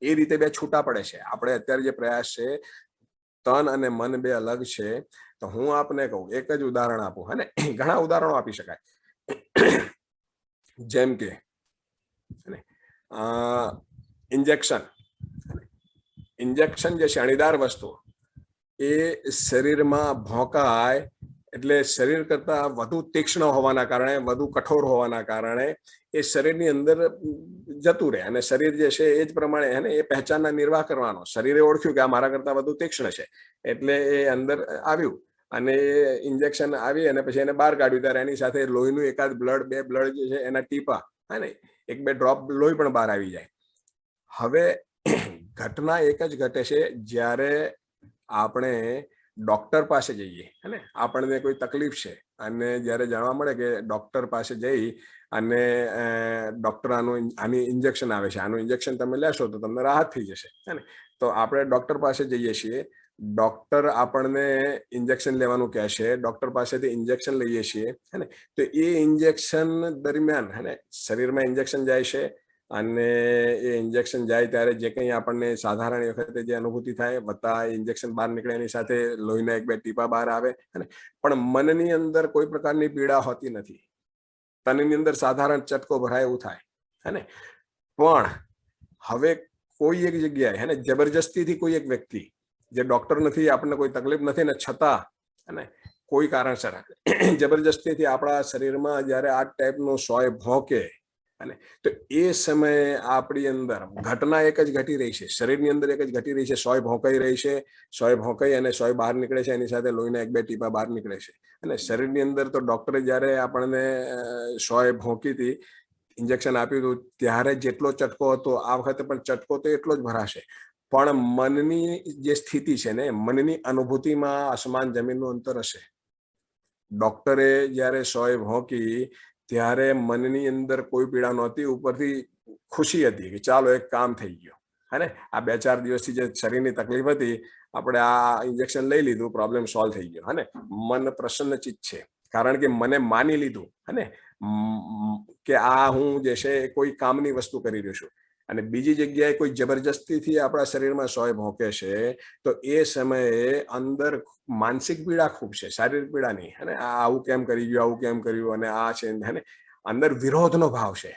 એ રીતે બે છૂટા પડે છે. આપણે અત્યારે જે પ્રયાસ છે, તન અને મન બે અલગ છે. તો હું આપને કહું, એક જ ઉદાહરણ આપું, હે ને? ઘણા ઉદાહરણો આપી શકાય. જેમ કે ઇન્જેક્શન જે શણીદાર વસ્તુ એ શરીરમાં ભોંકાય એટલે શરીર કરતા વધુ તીક્ષ્ણ હોવાના કારણે, વધુ કઠોર હોવાના કારણે એ શરીરની અંદર જતું રહે અને શરીર જે છે એ જ પ્રમાણે એને એ પહેચાનના નિર્વાહ કરવાનો. શરીરે ઓળખ્યું કે આ મારા કરતા વધુ તીક્ષ્ણ છે એટલે એ અંદર આવ્યું અને ઇન્જેક્શન આવી અને પછી એને બહાર કાઢ્યું ત્યારે એની સાથે લોહીનું એકાદ બ્લડ, 2 બ્લડ જે છે એના ટીપા, હા ને, 1-2 ડ્રોપ લોહી પણ બહાર આવી જાય. હવે ઘટના એક જ ઘટે છે જ્યારે આપણે ડોક્ટર પાસે જઈએ, હે ને, આપણને કોઈ તકલીફ છે અને જ્યારે જાણવા મળે કે ડોક્ટર પાસે જઈ અને ડોક્ટર આની ઇન્જેક્શન આવે છે, આનું ઇન્જેક્શન તમે લેશો તો તમને રાહત થઈ જશે, હે ને, તો આપણે ડોક્ટર પાસે જઈએ છીએ, ડોક્ટર આપણને ઇન્જેક્શન લેવાનું કહે છે, ડોક્ટર પાસેથી ઇન્જેક્શન લઈએ છીએ, હે ને, તો એ ઇન્જેક્શન દરમિયાન, હે ને, શરીરમાં ઇન્જેક્શન જાય છે અને એ ઇન્જેક્શન જાય ત્યારે જે કંઈ આપણને સાધારણ વખતે જે અનુભૂતિ થાય વત્તા ઇન્જેક્શન બહાર નીકળે એની સાથે લોહીના 1-2 ટીપા બહાર આવે, પણ મનની અંદર કોઈ પ્રકારની પીડા હોતી નથી. તનની અંદર સાધારણ ચટકો ભરાય એવું થાય, હે ને, પણ હવે કોઈ એક જગ્યાએ, હે ને, જબરજસ્તીથી કોઈ એક વ્યક્તિ જે ડોક્ટર નથી, આપણને કોઈ તકલીફ નથી ને છતાં, હે ને, કોઈ કારણસર જબરજસ્તીથી આપણા શરીરમાં જ્યારે આ ટાઈપનો સોય ભોંકે, અને તો એ સમયે આપણી અંદર ઘટના એક જ ઘટી રહી છે, શરીરની અંદર એક જ ઘટી રહી છે, સોય ભોંકાઈ રહી છે, સોય ભોંકાઈ અને સોય બહાર નીકળે છે, એની સાથે લોહીના 1-2 ટીપા બહાર નીકળે છે. અને શરીરની અંદર તો ડોક્ટરે જ્યારે આપણને સોય ભોંકી હતી, ઇન્જેક્શન આપ્યું હતું, ત્યારે જેટલો ચટકો હતો આ વખતે પણ ચટકો તો એટલો જ ભરાશે, પણ મનની જે સ્થિતિ છે ને, મનની અનુભૂતિમાં આસમાન જમીનનું અંતર હશે. ડોક્ટરે જ્યારે સોય ભોંકી ત્યારે મનની અંદર કોઈ પીડા નહોતી, ઉપરથી ખુશી હતી કે ચાલો એક કામ થઈ ગયું, હે ને, આ 2-4 દિવસથી જે શરીરની તકલીફ હતી આપણે આ ઇન્જેક્શન લઈ લીધું, પ્રોબ્લેમ સોલ્વ થઈ ગયો, હે ને, મન પ્રસન્નચિત્ત છે કારણ કે મને માની લીધું, હે ને, કે આ હું જે છે કોઈ કામની વસ્તુ કરી રહ્યો છું. અને બીજી જગ્યાએ કોઈ જબરજસ્તીથી આપણા શરીરમાં સોય ભોંકે છે તો એ સમયે અંદર માનસિક પીડા ખૂબ છે, શારીરિક પીડા નહીં, હે ને, આવું કેમ કરી ગયું, આવું કેમ કર્યું અને આ છે, હે ને, અંદર વિરોધનો ભાવ છે.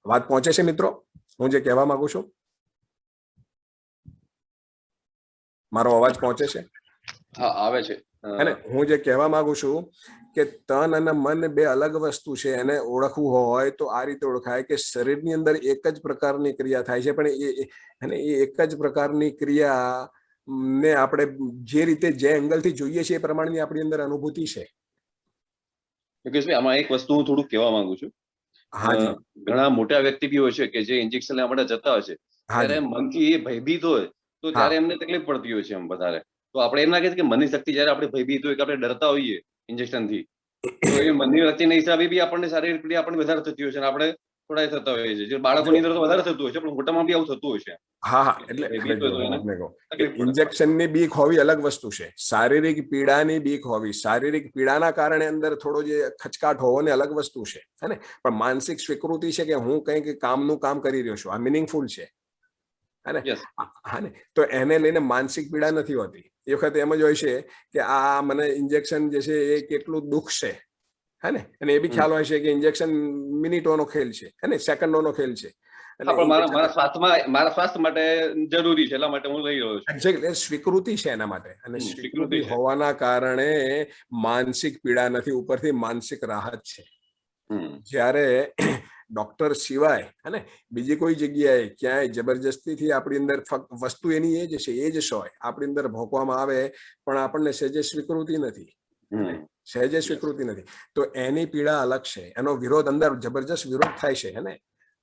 વાત પહોંચે છે મિત્રો હું જે કહેવા માંગુ છું? મારો અવાજ પહોંચે છે? હા, આવે છે. અને હું જે કહેવા માંગુ છું કે તન અને મન 2 અલગ વસ્તુ છે, એને ઓળખવું હોય તો આ રીતે ઓળખાય કે શરીરની અંદર એક જ પ્રકારની ક્રિયા થાય છે, પણ એ એક જ પ્રકારની ક્રિયા ને આપણે જે રીતે જે એંગલથી જોઈએ છીએ એ પ્રમાણેની આપણી અંદર અનુભૂતિ છે. યોગેશભાઈ, આમાં એક વસ્તુ હું થોડું કહેવા માંગુ છું. ઘણા મોટા વ્યક્તિ બી હોય છે કે જે ઇન્જેક્શન લેવા માટે જતા હોય છે, ત્યારે મનથી એ ભયભીત હોય તો ત્યારે એમને તકલીફ પડતી હોય છે એમ વધારે. તો આપણે એમ ના કહીએ કે મનની શક્તિ જયારે આપણે ભયભીત હોય કે આપણે ડરતા હોઈએ ઇન્જેક્શન થી, તો એ મનની શક્તિના હિસાબે બી આપણને શારીરિક ક્રિયા આપણને વધારે થતી હોય છે અને આપણે થોડા થતા હોઈએ છીએ. જે બાળકોની અંદર તો વધારે થતું હોય છે, પણ મોટામાં બી આવું થતું હોય છે. હા, એટલે ઇન્જેક્શનની બીક હોવી અલગ વસ્તુ છે, શારીરિક પીડાની બીક હોવી, શારીરિક પીડાના કારણે અંદર થોડો જે ખચકાટ હોવો ને અલગ વસ્તુ છે, હે ને, પણ માનસિક સ્વીકૃતિ છે કે હું કંઈક કામનું કામ કરી રહ્યો છું, આ મિનિંગફુલ છે, હા ને, તો એને લઈને માનસિક પીડા નથી હોતી. એ વખતે એમ જ હોય છે કે આ મને ઇન્જેક્શન જે છે એ કેટલું દુઃખ છે, હે ને, અને એ બી ખ્યાલ હોય છે કે ઇન્જેક્શન મિનિટોનો ખેલ છે, હે ને, સેકન્ડોનો ખેલ છે. મારા સ્વાસ્થ્ય માટે જરૂરી છે, એટલા માટે હું લઈ રહ્યો છું. એક્ઝેક્ટલી, સ્વીકૃતિ છે એના માટે, અને સ્વીકૃતિ હોવાના કારણે માનસિક પીડા નથી, ઉપરથી માનસિક રાહત છે. જ્યારે ડોક્ટર સિવાય, હે ને, બીજી કોઈ જગ્યાએ ક્યાંય જબરજસ્તીથી આપણી અંદર ફક્ત વસ્તુ એની એ જ છે, એ જ સોય આપણી અંદર ભોંકવામાં આવે પણ આપણને સહેજે સ્વીકૃતિ નથી, સહેજે સ્વીકૃતિ નથી, તો એની પીડા અલગ છે, એનો વિરોધ અંદર જબરજસ્ત વિરોધ થાય છે, હે ને,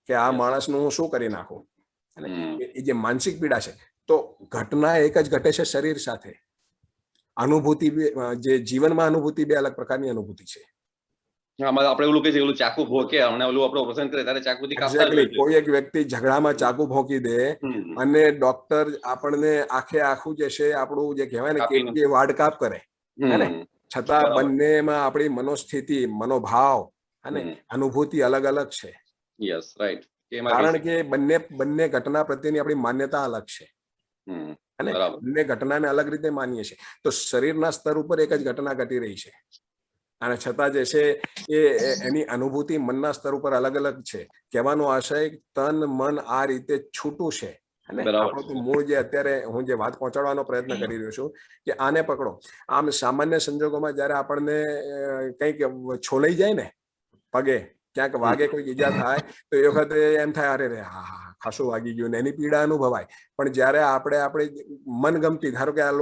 કે આ માણસનું હું શું કરી નાખું, એ જે માનસિક પીડા છે. તો ઘટના એક જ ઘટે છે શરીર સાથે, અનુભૂતિ જે જીવનમાં અનુભૂતિ 2 અલગ પ્રકારની અનુભૂતિ છે. આપણે ઓલું કે છે, ઓલું ચાકુ ભોકે અને ઓલું આપણે ઓપરેશન કરે ત્યારે ચાકુથી કાપતા હોય છે. કોઈ એક વ્યક્તિ ઝઘડામાં ચાકુ ભોંકી દે અને ડોક્ટર આપણને આખું જે છે આપણું જે કહેવાય ને કે વાડકાપ કરે, હે ને, છતાં બંનેમાં આપણી મનોસ્થિતિ, મનોભાવ અને અનુભૂતિ અલગ અલગ છે. Yes, right. કારણ કે બંને ઘટના પ્રત્યેની આપણી માન્યતા અલગ છે, અને બંને ઘટનાને અલગ રીતે માનીએ છીએ. તો શરીરના સ્તર ઉપર એક જ ઘટના ઘટી રહી છે અને છતાં જે છે એ એની અનુભૂતિ મનના સ્તર ઉપર અલગ અલગ છે. કહેવાનો આશય તન મન આ રીતે છૂટું છે, અને આપણું તો મૂળ જે અત્યારે હું જે વાત પહોંચાડવાનો પ્રયત્ન કરી રહ્યો છું કે આને પકડો. આમ સામાન્ય સંજોગોમાં જયારે આપણને કંઈક છોલાઈ જાય ને પગે, ક્યાંક વાગે, કોઈ ઈજા થાય તો એ વખતે એમ થાય અરે રે હા હા ખાસું વાગી ગયું ને એની પીડા અનુભવાય. પણ જયારે આપણે આપણી મનગમતી, ધારો કે આ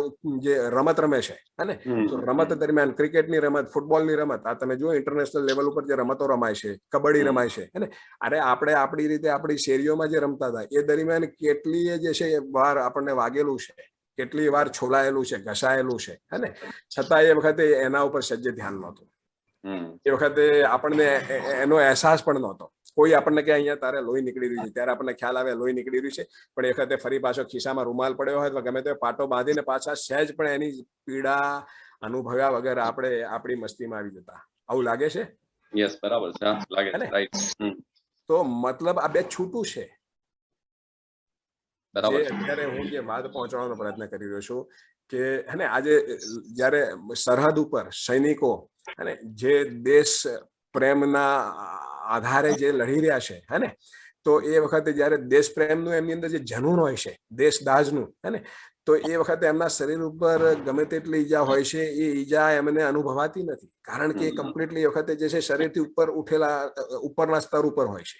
જે રમત રમે છે અને તો રમત દરમિયાન ક્રિકેટની રમત, ફૂટબોલની રમત, આ તમે જુઓ ઇન્ટરનેશનલ લેવલ ઉપર જે રમતો રમાય છે, કબડ્ડી રમાય છે અને અરે આપણે આપણી રીતે આપણી શેરીઓમાં જે રમતા હતા એ દરમિયાન કેટલી જે છે એ વાર આપણને વાગેલું છે, કેટલી વાર છોલાયેલું છે, ઘસાયેલું છે અને છતાં એ વખતે એના ઉપર સજ્જે ધ્યાન નહોતું. એ વખતે આપણને એનો અહેસાસ પણ નહોતો. કોઈ આપણને કે અહીંયા તારે લોહી નીકળી રહ્યું છે, ત્યારે આપણને ખ્યાલ આવે લોહી નીકળી રહ્યું છે, પણ એ વખતે ફરી પાછો ખિસ્સામાં રૂમાલ પડ્યો હોય અથવા ગમે તે પાટો બાંધીને પાછા સહેજ પણ એની પીડા અનુભવ્યા વગર આપણે આપણી મસ્તીમાં આવી જતા. આવું લાગે છે? યસ, બરાબર છે, લાગે છે, રાઈટ. તો મતલબ આ બે છૂટું છે. બરાબર. અત્યારે હું જે વાત પહોંચાડવાનો પ્રયત્ન કરી રહ્યો છું કે હે આજે જયારે સરહદ ઉપર સૈનિકો અને જે દેશ પ્રેમના આધારે જે લડી રહ્યા છે હે તો એ વખતે જયારે દેશ પ્રેમનું એમની અંદર જે જનૂન હોય છે, દેશદાઝનું હે તો એ વખતે એમના શરીર ઉપર ગમે તેટલી ઈજા હોય છે, એ ઈજા એમને અનુભવાતી નથી, કારણ કે એ કમ્પ્લીટલી એ વખતે જે છે શરીરથી ઉપર ઉઠેલા ઉપરના સ્તર ઉપર હોય છે.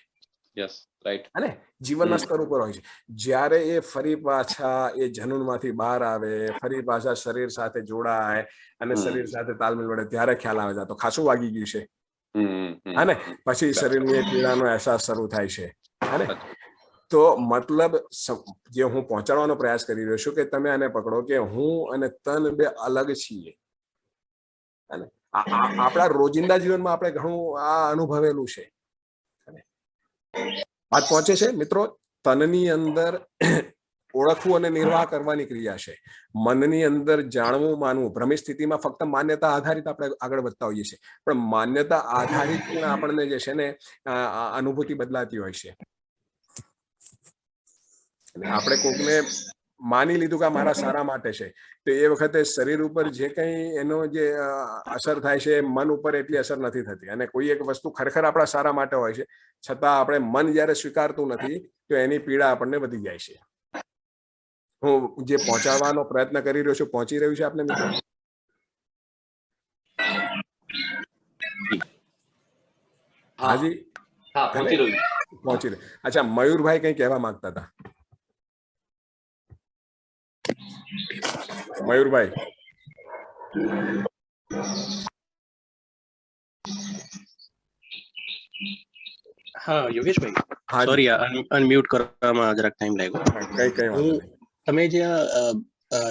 Yes, right. અને જીવનના સ્તર ઉપર હોય છે. જ્યારે એ ફરી પાછા એ જનૂનમાંથી બહાર આવે, ફરી પાછા શરીર સાથે જોડાય અને શરીર સાથે તાલમેલ વડે ત્યારે ખ્યાલ આવે તો ખાસું વાગી ગયું છે. અને પછી શરીરની પીડાનો અહેસાસ શરૂ થાય છે. અને તો મતલબ જે હું પહોંચાડવાનો પ્રયાસ કરી રહ્યો છું કે તમે આને પકડો કે હું અને તન બે અલગ છીએ. અને આપણા રોજિંદા જીવનમાં આપણે ઘણું આ અનુભવેલું છે. વાત પહોંચે છે મિત્રો. તનની અંદર ઓળખવું અને નિર્વાહ કરવાની ક્રિયા છે. મનની અંદર જાણવું, માનવું. ભ્રમિત સ્થિતિમાં ફક્ત માન્યતા આધારિત આપણે આગળ વધતા હોઈએ છીએ, પણ માન્યતા આધારિત પણ આપણને જે છે ને અનુભૂતિ બદલાતી હોય છે. આપણે કોકને માની લીધું કે મારા સારા માટે છે, તો એ વખતે શરીર ઉપર જે કંઈ એનો જે અસર થાય છે મન ઉપર એટલી અસર નથી થતી. અને કોઈ એક વસ્તુ ખરેખર આપણા સારા માટે હોય છે, છતાં આપણે મન જ્યારે સ્વીકારતું નથી તો એની પીડા આપણને વધી જાય છે. હું જે પહોંચાડવાનો પ્રયત્ન કરી રહ્યો છું પહોંચી રહ્યું છે આપને મિત્રો? હાજી, પહોંચી રહ્યું. અચ્છા, મયુરભાઈ કઈ કહેવા માંગતા હતા. મયુરભાઈ. હા યોગેશભાઈ, સોરી અનમ્યુટ કરવામાં જરાક ટાઈમ લાગ્યો. તમે જે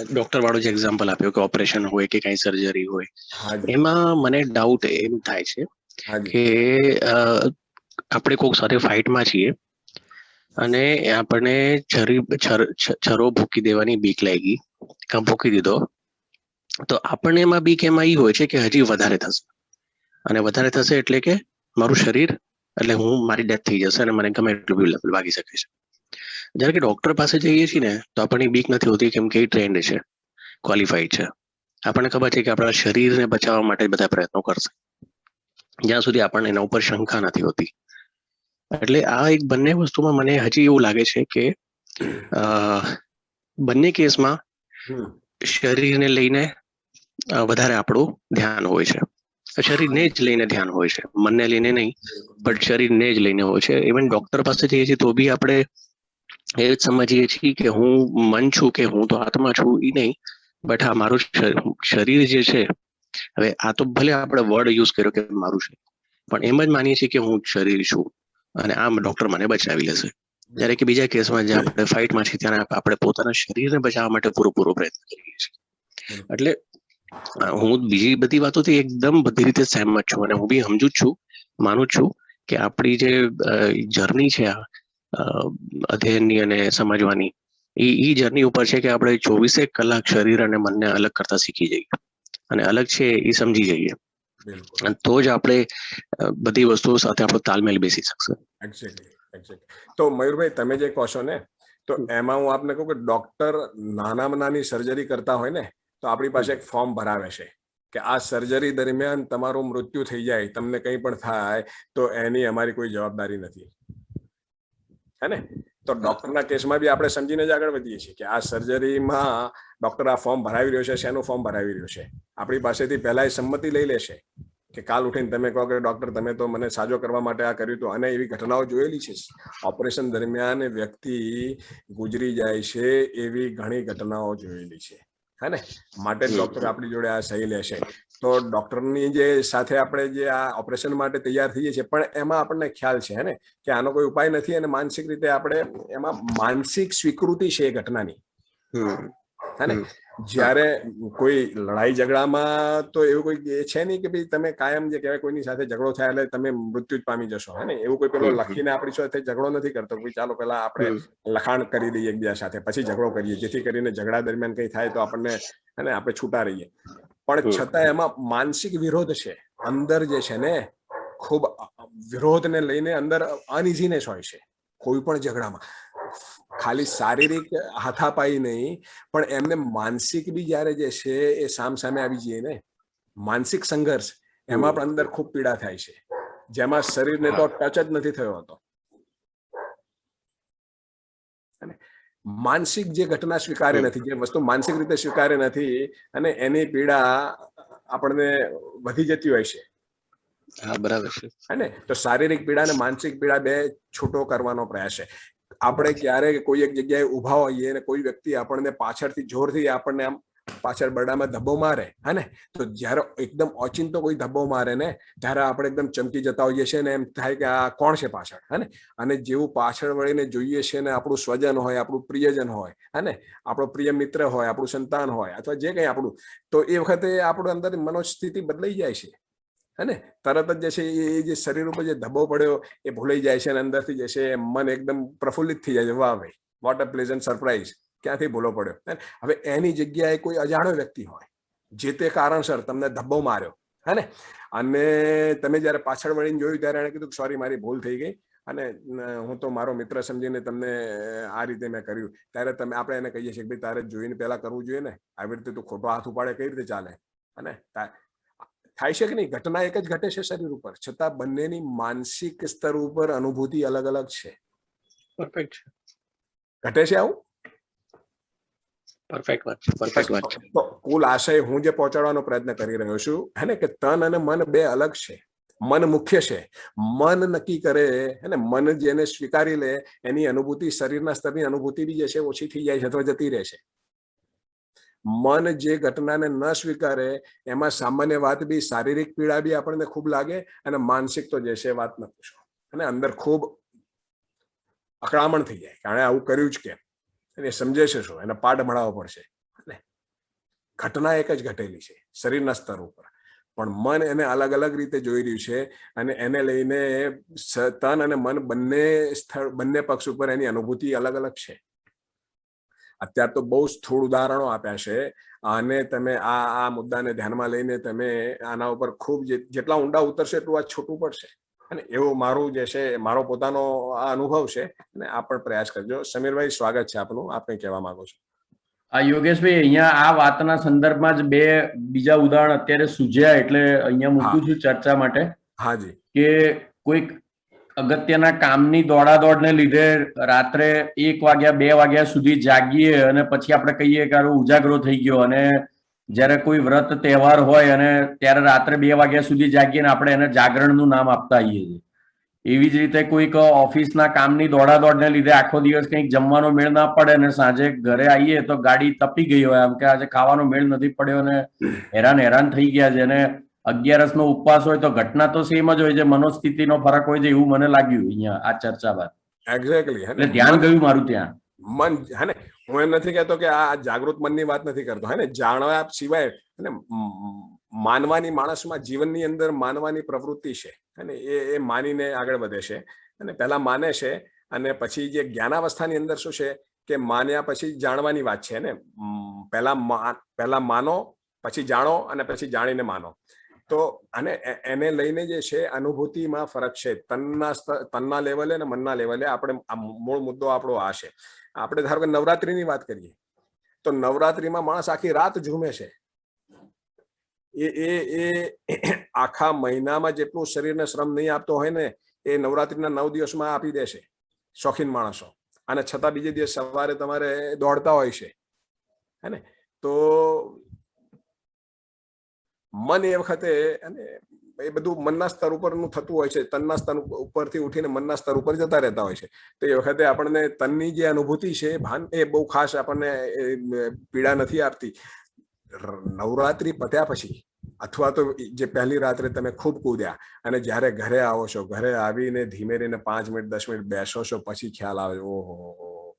ડોક્ટર વાળો જે એક્ઝામ્પલ આપ્યો કે ઓપરેશન હોય કે કઈ સર્જરી હોય, એમાં મને ડાઉટ એમ થાય છે કે આપણે કોઈક સાથે ફાઇટમાં છીએ અને આપણને છરો ભૂકી દેવાની બીક લાગી, કાં ભૂકી દીધો, તો આપણને એમાં બીક એમાં એ હોય છે કે હજી વધારે થશે, અને વધારે થશે એટલે કે મારું શરીર, એટલે મારી ડેથ થઈ જશે અને મને ગમે એટલું વાગી શકે છે. જ્યારે કે ડોક્ટર પાસે જઈએ છીએ ને તો આપણને બીક નથી હોતી, કેમ કે એ ટ્રેન્ડ છે, ક્વોલિફાઈડ છે. આપણને ખબર છે કે આપણા શરીરને બચાવવા માટે બધા પ્રયત્નો કરશે, જ્યાં સુધી આપણને એના ઉપર શંકા નથી હોતી. એટલે આ એક બંને વસ્તુમાં મને હજી એવું લાગે છે કે બંને કેસમાં શરીરને લઈને વધારે આપણું ધ્યાન હોય છે. શરીરને જ લઈને ધ્યાન હોય છે, મનને લઈને નહીં, બટ શરીરને જ લઈને હોય છે. ઇવન ડોક્ટર પાસે જઈએ છીએ તો બી આપણે એ જ સમજીએ છીએ કે હું મન છું કે હું તો આત્મા છું, એ નહીં, બટ હા મારું શરીર જે છે, હવે આ તો ભલે આપણે વર્ડ યુઝ કર્યો કે મારું છે, પણ એમ જ માનીએ છીએ કે હું શરીર છું અને આમ ડોક્ટર મને બચાવી લેશે. જ્યારે કે બીજા કેસમાં જે આપણે ફાઇટમાં છીએ ત્યારે આપણે પોતાના શરીરને બચાવવા માટે પૂરો પ્રયત્ન કરીએ છીએ. એટલે હું બીજી બધી વાતોથી એકદમ બધી રીતે સહેમત છું, અને હું બી સમજુ જ છું, માનું છું કે આપણી જે જર્ની છે અધ્યયનની અને સમજવાની, એ જર્ની ઉપર છે કે આપણે 24 કલાક શરીર અને મનને અલગ કરતા શીખી જઈએ, અને અલગ છે એ સમજી જઈએ, તો જ આપણે બધી વસ્તુઓ સાથે આપણો તાલમેલ બેસી શકશે. તો મયુરભાઈ, તમે જે કહો છો ને, તો એમાં હું આપને કહું કે ડોક્ટર નાનામાં નાની સર્જરી કરતા હોય ને તો આપણી પાસે એક ફોર્મ ભરાવે છે કે આ સર્જરી દરમિયાન તમારું મૃત્યુ થઈ જાય, તમને કંઈ પણ થાય તો એની અમારી કોઈ જવાબદારી નથી, હે ને? તો ડોક્ટરના કેસમાં બી આપણે સમજીને જ આગળ વધીએ છીએ કે આ સર્જરીમાં ડોક્ટર આ ફોર્મ ભરાવી રહ્યો છે, શેનું ફોર્મ ભરાવી રહ્યો છે. આપણી પાસેથી પહેલા એ સંમતિ લઈ લેશે કે કાલ ઉઠીને તમે કહો કે ડોક્ટર તમે તો મને સાજો કરવા માટે આ કર્યું હતું. અને એવી ઘટનાઓ જોયેલી છે, ઓપરેશન દરમિયાન વ્યક્તિ ગુજરી જાય છે, એવી ઘણી ઘટનાઓ જોયેલી છે, હે ને. માટે ડોક્ટર આપણી જોડે આ સહી લેશે. તો ડોક્ટરની જે સાથે આપણે જે આ ઓપરેશન માટે તૈયાર થઈએ છીએ, પણ એમાં આપણને ખ્યાલ છે, હે ને, કે આનો કોઈ ઉપાય નથી. અને માનસિક રીતે આપણે એમાં માનસિક સ્વીકૃતિ છે એ ઘટનાની, હે ને. જ્યારે કોઈ લડાઈ ઝઘડામાં તો એવું કોઈ એ છે નહીં કે ભાઈ તમે કાયમ જે કહેવાય કોઈની સાથે ઝઘડો થાય એટલે તમે મૃત્યુ જ પામી જશો, હે ને. એવું કોઈ પેલો લખીને આપણી સાથે ઝઘડો નથી કરતો. કોઈ ચાલો પેલા આપણે લખાણ કરી દઈએ એકબીજા સાથે, પછી ઝઘડો કરીએ, જેથી કરીને ઝઘડા દરમિયાન કઈ થાય તો આપણને, હે ને, આપણે છૂટા રહીએ. પણ છતાં એમાં માનસિક વિરોધ છે અંદર, જે છે ને, ખૂબ વિરોધને લઈને અંદર અનઇઝીનેસ હોય છે કોઈ પણ ઝઘડામાં. ખાલી શારીરિક હાથાપાઈ નહીં, પણ એમને માનસિક બી જયારે જે છે એ સામસામે આવી જઈએ ને, માનસિક સંઘર્ષ, એમાં પણ અંદર ખૂબ પીડા થાય છે, જેમાં શરીરને તો ટચ જ નથી થયો હતો. માનસિક જે ઘટના સ્વીકાર્ય નથી, જે વસ્તુ માનસિક રીતે સ્વીકાર્ય નથી, અને એની પીડા આપણને વધી જતી હોય છે. હા, બરાબર છે, હે ને. તો શારીરિક પીડા અને માનસિક પીડા બે છૂટો કરવાનો પ્રયાસ છે. આપણે ક્યારેક કોઈ એક જગ્યાએ ઉભા હોઈએ અને કોઈ વ્યક્તિ આપણને પાછળથી જોરથી આપણને આમ પાછળ બરડામાં ધબ્બો મારે, હે ને, તો જ્યારે એકદમ ઓચિંતો કોઈ ધબ્બો મારે ને, ત્યારે આપણે એકદમ ચમકી જતા હોઈએ છીએ ને એમ થાય કે આ કોણ છે પાછળ, હે ને. અને જેવું પાછળ વળીને જોઈએ છે ને, આપણું સ્વજન હોય, આપણું પ્રિયજન હોય, હે ને, આપણો પ્રિય મિત્ર હોય, આપણું સંતાન હોય, અથવા જે કંઈ આપણું, તો એ વખતે આપણું અંદર મનોસ્થિતિ બદલાઈ જાય છે, હે ને. તરત જ જે છે એ જે શરીર ઉપર જે ધબ્બો પડ્યો એ ભૂલાઈ જાય છે, અને અંદરથી જે છે મન એકદમ પ્રફુલ્લિત થઈ જાય છે. વાહ ભાઈ, વોટ અ પ્લેઝન્ટ સરપ્રાઈઝ, ક્યાંથી ભૂલો પડ્યો. હવે એની જગ્યાએ કોઈ અજાણ્યો વ્યક્તિ હોય, જે તે કારણસર તમને ધબ્બો માર્યો, હે ને, અને તમે જયારે પાછળ વળીને જોયું ત્યારે એને કીધું સોરી, મારી ભૂલ થઈ ગઈ, અને હું તો મારો મિત્ર સમજીને તમને આ રીતે મેં કર્યું. ત્યારે આપણે એને કહીએ છીએ કે ભાઈ તારે જોઈને પહેલા કરવું જોઈએ ને, આવી રીતે તું ખોટો હાથ ઉપાડે કઈ રીતે ચાલે, અને થાય છે કે નહીં. ઘટના એક જ ઘટે છે શરીર ઉપર, છતાં બંનેની માનસિક સ્તર ઉપર અનુભૂતિ અલગ અલગ છે. પરફેક્ટ છે, ઘટે છે આવું. પરફેક્ટ વાત છે, પરફેક્ટ વાત છે. તો કુલ આશય હું જે પહોંચાડવાનો પ્રયત્ન કરી રહ્યો છું, હે ને, કે તન અને મન બે અલગ છે. મન મુખ્ય છે. મન નક્કી કરે, હે ને, મન જેને સ્વીકારી લે એની અનુભૂતિ, શરીરના સ્તરની અનુભૂતિ બી જે છે ઓછી થઈ જાય છે અથવા જતી રહે છે. મન જે ઘટનાને ન સ્વીકારે એમાં સામાન્ય વાત બી શારીરિક પીડા બી આપણને ખૂબ લાગે, અને માનસિક તો જે છે વાત ન પૂછો, અને અંદર ખૂબ અકળામણ થઈ જાય, કારણ આવું કર્યું જ કેમ, એ સમજે છે શું, એને પાઠ ભણાવવો પડશે. ઘટના એક જ ઘટેલી છે શરીરના સ્તર ઉપર, પણ મન એને અલગ અલગ રીતે જોઈ રહ્યું છે, અને એને લઈને તન અને મન બંને પક્ષ ઉપર એની અનુભૂતિ અલગ અલગ છે. અત્યારે તો બહુ સ્થૂળ ઉદાહરણો આપ્યા છે, અને તમે આ મુદ્દાને ધ્યાનમાં લઈને તમે આના ઉપર ખૂબ જેટલા ઊંડા ઉતરશે એટલું આ છૂટું પડશે. અને એવું મારું જે છે, મારો પોતાનો આ અનુભવ છે, અને આપ પણ પ્રયાસ કરજો. સમીરભાઈ, સ્વાગત છે આપનું. આપ કંઈ કહેવા માંગો છો? યોગેશભાઈ, અહીંયા આ વાતના સંદર્ભમાં જ બે બીજા ઉદાહરણ અત્યારે સૂઝ્યા, એટલે અહીંયા મૂકું છું ચર્ચા માટે. હાજી. કે કોઈક અગત્યના કામની દોડાદોડને લીધે રાત્રે 1 વાગ્યા 2 વાગ્યા સુધી જાગીએ, અને પછી આપણે કહીએ કે ઉજાગરો થઈ ગયો, અને જ્યારે કોઈ વ્રત તહેવાર હોય અને ત્યારે રાત્રે 2 વાગ્યા સુધી જાગીએ ને આપણે એને જાગરણનું નામ આપતા આવીએ છીએ. એવી જ રીતે કોઈક ઓફિસના કામની દોડાદોડને લીધે આખો દિવસ કંઈક જમવાનો મેળ ના પડે, અને સાંજે ઘરે આવીએ તો ગાડી તપી ગઈ હોય, એમ કે આજે ખાવાનો મેળ નથી પડ્યો અને હેરાન થઈ ગયા છે. અને 11 નો ઉપવાસ હોય તો ઘટના તો સેમ જ હોય છે, મનોસ્થિતિનો ફરક હોય છે, એવું મને લાગ્યું અહીંયા આ ચર્ચા બાદ. એક્ઝેક્ટલી, એટલે ધ્યાન ગયું મારું ત્યાં. મન, હે ને, હું એમ નથી કહેતો કે આ જાગૃત મનની વાત નથી કરતો, હે ને. જાણવા સિવાય, હે ને, માનવાની, માણસમાં જીવનની અંદર માનવાની પ્રવૃત્તિ છે, અને એ માનીને આગળ વધે છે, અને પહેલા માને છે, અને પછી જે જ્ઞાનાવસ્થાની અંદર શું છે કે માન્યા પછી જાણવાની વાત છે, ને. પહેલા માનો, પછી જાણો, અને પછી જાણીને માનો. તો અને એને લઈને જે છે અનુભૂતિમાં ફરક છે, તનના લેવલે અને મનના લેવલે. આપણે મૂળ મુદ્દો આપણો આ છે. આપણે ધારો કે નવરાત્રીની વાત કરીએ તો નવરાત્રીમાં માણસ આખી રાત ઝૂમે છે. એ આખા મહિનામાં જેટલું શરીરને શ્રમ નહીં આપતો હોય ને, એ નવરાત્રીના 9 દિવસમાં આપી દેશે શોખીન માણસો. અને છતાં બીજે દિવસ સવારે તમારે દોડતા હોય છે, હે ને? તો મન એ વખતે અને એ બધું મનના સ્તર ઉપરનું થતું હોય છે, તનના સ્તર ઉપરથી ઉઠીને મનના સ્તર ઉપર જતા રહેતા હોય છે. તો એ વખતે આપણને તનની જે અનુભૂતિ છે, ભાન, એ બહુ ખાસ આપણને પીડા નથી આપતી. નવરાત્રી પત્યા પછી અથવા તો જે પહેલી રાત્રે તમે ખૂબ કૂદ્યા અને જ્યારે ઘરે આવો છો, ઘરે આવીને ધીમે રહીને 5 મિનિટ 10 મિનિટ બેસો છો, પછી ખ્યાલ આવે, ઓહો,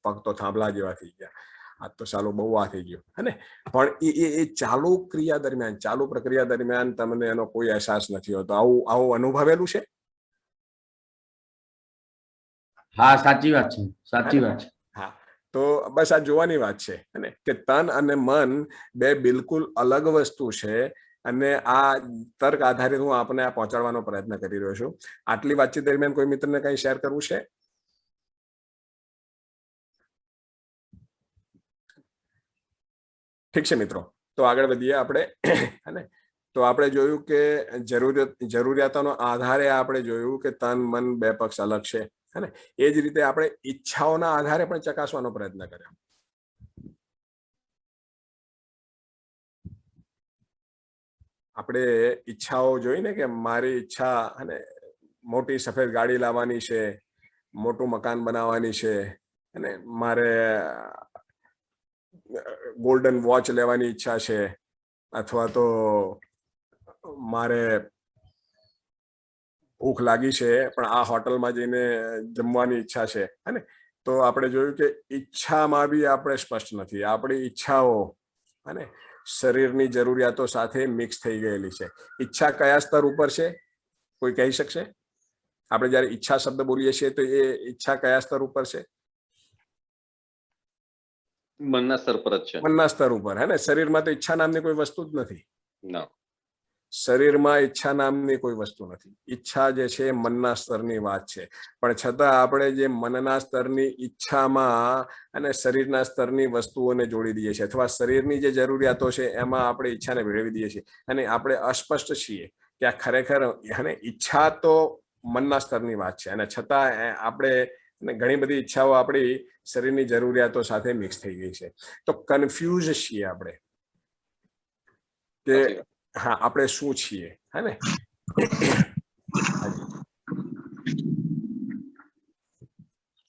પગ તો થાંભલા જેવા થઈ ગયા, આ તો ચાલુ બહુ આ થઈ ગયું, હે ને? પણ એ ચાલુ ક્રિયા દરમિયાન, ચાલુ પ્રક્રિયા દરમિયાન તમને એનો કોઈ અહેસાસ નથી હોતો. આવું અનુભવેલું છે? હા, સાચી વાત છે, સાચી વાત છે. હા, તો બસ આ જોવાની વાત છે, ને, કે તન અને મન બે બિલકુલ અલગ વસ્તુ છે. અને આ તર્ક આધારિત હું આપને આ પહોંચાડવાનો પ્રયત્ન કરી રહ્યો છું. આટલી વાતચીત દરમિયાન કોઈ મિત્રને કંઈ શેર કરવું છે? ઠીક છે મિત્રો, તો આગળ વધીએ આપણે, હે ને? તો આપણે જોયું કે જરૂરિયાતોનો આધારે આપણે જોયું કે તન મન બે પક્ષ અલગ છે, હે ને? એ જ રીતે આપણે ઈચ્છાઓના આધારે પણ ચકાસવાનો પ્રયત્ન કર્યો. આપણે ઈચ્છાઓ જોઈને કે મારી ઈચ્છા, અને મોટી સફેદ ગાડી લાવવાની છે, મોટું મકાન બનાવવાની છે, અને મારે ગોલ્ડન વોચ લેવાની ઈચ્છા છે, અથવા તો મારે ભૂખ લાગી છે પણ આ હોટલમાં જઈને જમવાની ઈચ્છા છે, હે ને? તો આપણે જોયું કે ઈચ્છામાં બી આપણે સ્પષ્ટ નથી. આપણી ઈચ્છાઓ, હે ને, શરીરની જરૂરિયાતો સાથે મિક્સ થઈ ગયેલી છે. ઈચ્છા કયા સ્તર ઉપર છે, કોઈ કહી શકશે? આપણે જ્યારે ઈચ્છા શબ્દ બોલીએ છીએ તો એ ઈચ્છા કયા સ્તર ઉપર છે? મનના સ્તર પર જ છે. મનના સ્તર ઉપર, હે ને? શરીરમાં તો ઈચ્છા નામની કોઈ વસ્તુ જ નથી. ના, શરીરમાં ઈચ્છા નામની કોઈ વસ્તુ નથી. ઈચ્છા જે છે એ મનના સ્તરની વાત છે. પણ છતાં આપણે જે મનના સ્તરની ઈચ્છામાં અને શરીરના સ્તરની વસ્તુઓને જોડી દઈએ છીએ, અથવા શરીરની જે જરૂરિયાતો છે એમાં આપણે ઈચ્છાને ભેળવી દઈએ છીએ, અને આપણે અસ્પષ્ટ છીએ કે આ ખરેખર, હે ને, ઈચ્છા તો મનના સ્તરની વાત છે, અને છતાં આપણે ઘણી બધી ઈચ્છાઓ આપણી શરીરની જરૂરિયાતો સાથે મિક્સ થઈ ગઈ છે. તો કન્ફ્યુઝ છીએ આપણે કે હા, આપણે શું છીએ, હે ને?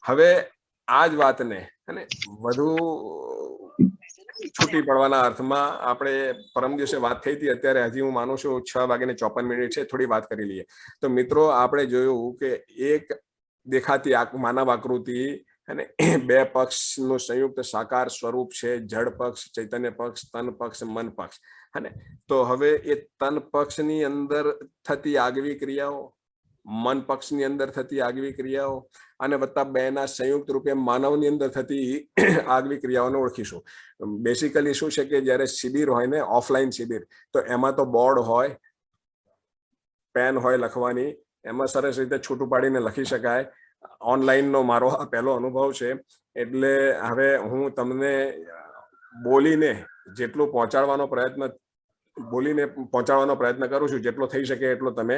હવે આ જ વાતને, હે ને, વધુ છૂટી પડવાના અર્થમાં આપણે પરમ દિવસે વાત થઈ હતી, અત્યારે હજી હું માનું છું 6:54 છે, થોડી વાત કરી લઈએ. તો મિત્રો, આપણે જોયું કે એક દેખાતી માનવ આકૃતિ, અને બે પક્ષનું સંયુક્ત સાકાર સ્વરૂપ છે, જળ પક્ષ, ચૈતન્ય પક્ષ, તન પક્ષ, મન પક્ષ, હે ને? તો હવે એ તન પક્ષની અંદર થતી આગવી ક્રિયાઓ, મન પક્ષની અંદર થતી આગવી ક્રિયાઓ, અને વત્તા બેના સંયુક્ત રૂપે માનવની અંદર થતી આગવી ક્રિયાઓને ઓળખીશું. બેસિકલી શું છે કે જ્યારે શિબિર હોય ને, ઓફલાઈન શિબિર, તો એમાં તો બોર્ડ હોય, પેન હોય લખવાની, એમાં સરસ રીતે છૂટું પાડીને લખી શકાય. ઓનલાઈનનો મારો આ પહેલો અનુભવ છે, એટલે હવે હું તમને બોલીને પહોંચાડવાનો પ્રયત્ન કરું છું, જેટલો થઈ શકે એટલો તમે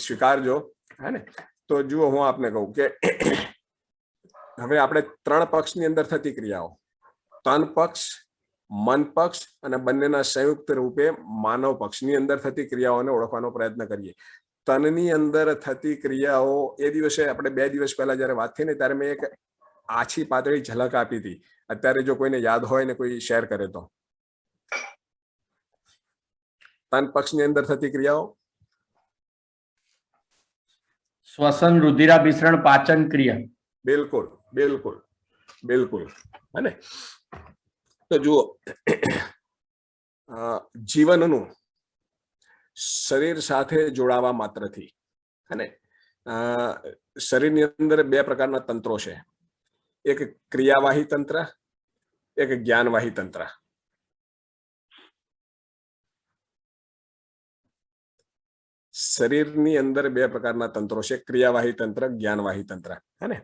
સ્વીકારજો, હે ને? તો જુઓ, હું આપને કહું કે હવે આપણે 3 પક્ષની અંદર થતી ક્રિયાઓ, તન પક્ષ, મન પક્ષ અને બંનેના સંયુક્ત રૂપે માનવ પક્ષની અંદર થતી ક્રિયાઓને ઓળખવાનો પ્રયત્ન કરીએ. તનની અંદર થતી ક્રિયાઓ, એ દિવસે આપણે 2 દિવસ પહેલા જયારે વાત થઈ ને, ત્યારે મેં એક આછી પાતળી ઝલક આપી હતી. અત્યારે જો કોઈને યાદ હોય ને, કોઈ શેર કરે તો. તન પક્ષની અંદર થતી ક્રિયાઓ: શ્વસન, રુધિરાભિસરણ, પાચન ક્રિયા. બિલકુલ, બિલકુલ, બિલકુલ, હે? તો જુઓ, જીવનનું શરીર સાથે જોડાવા માત્રથી, હે ને, શરીરની અંદર 2 પ્રકારના તંત્રો છે. એક ક્રિયાવાહી તંત્ર, એક જ્ઞાનવાહી તંત્ર. શરીરની અંદર 2 પ્રકારના તંત્રો છે, ક્રિયાવાહી તંત્ર, જ્ઞાનવાહી તંત્ર, હે ને?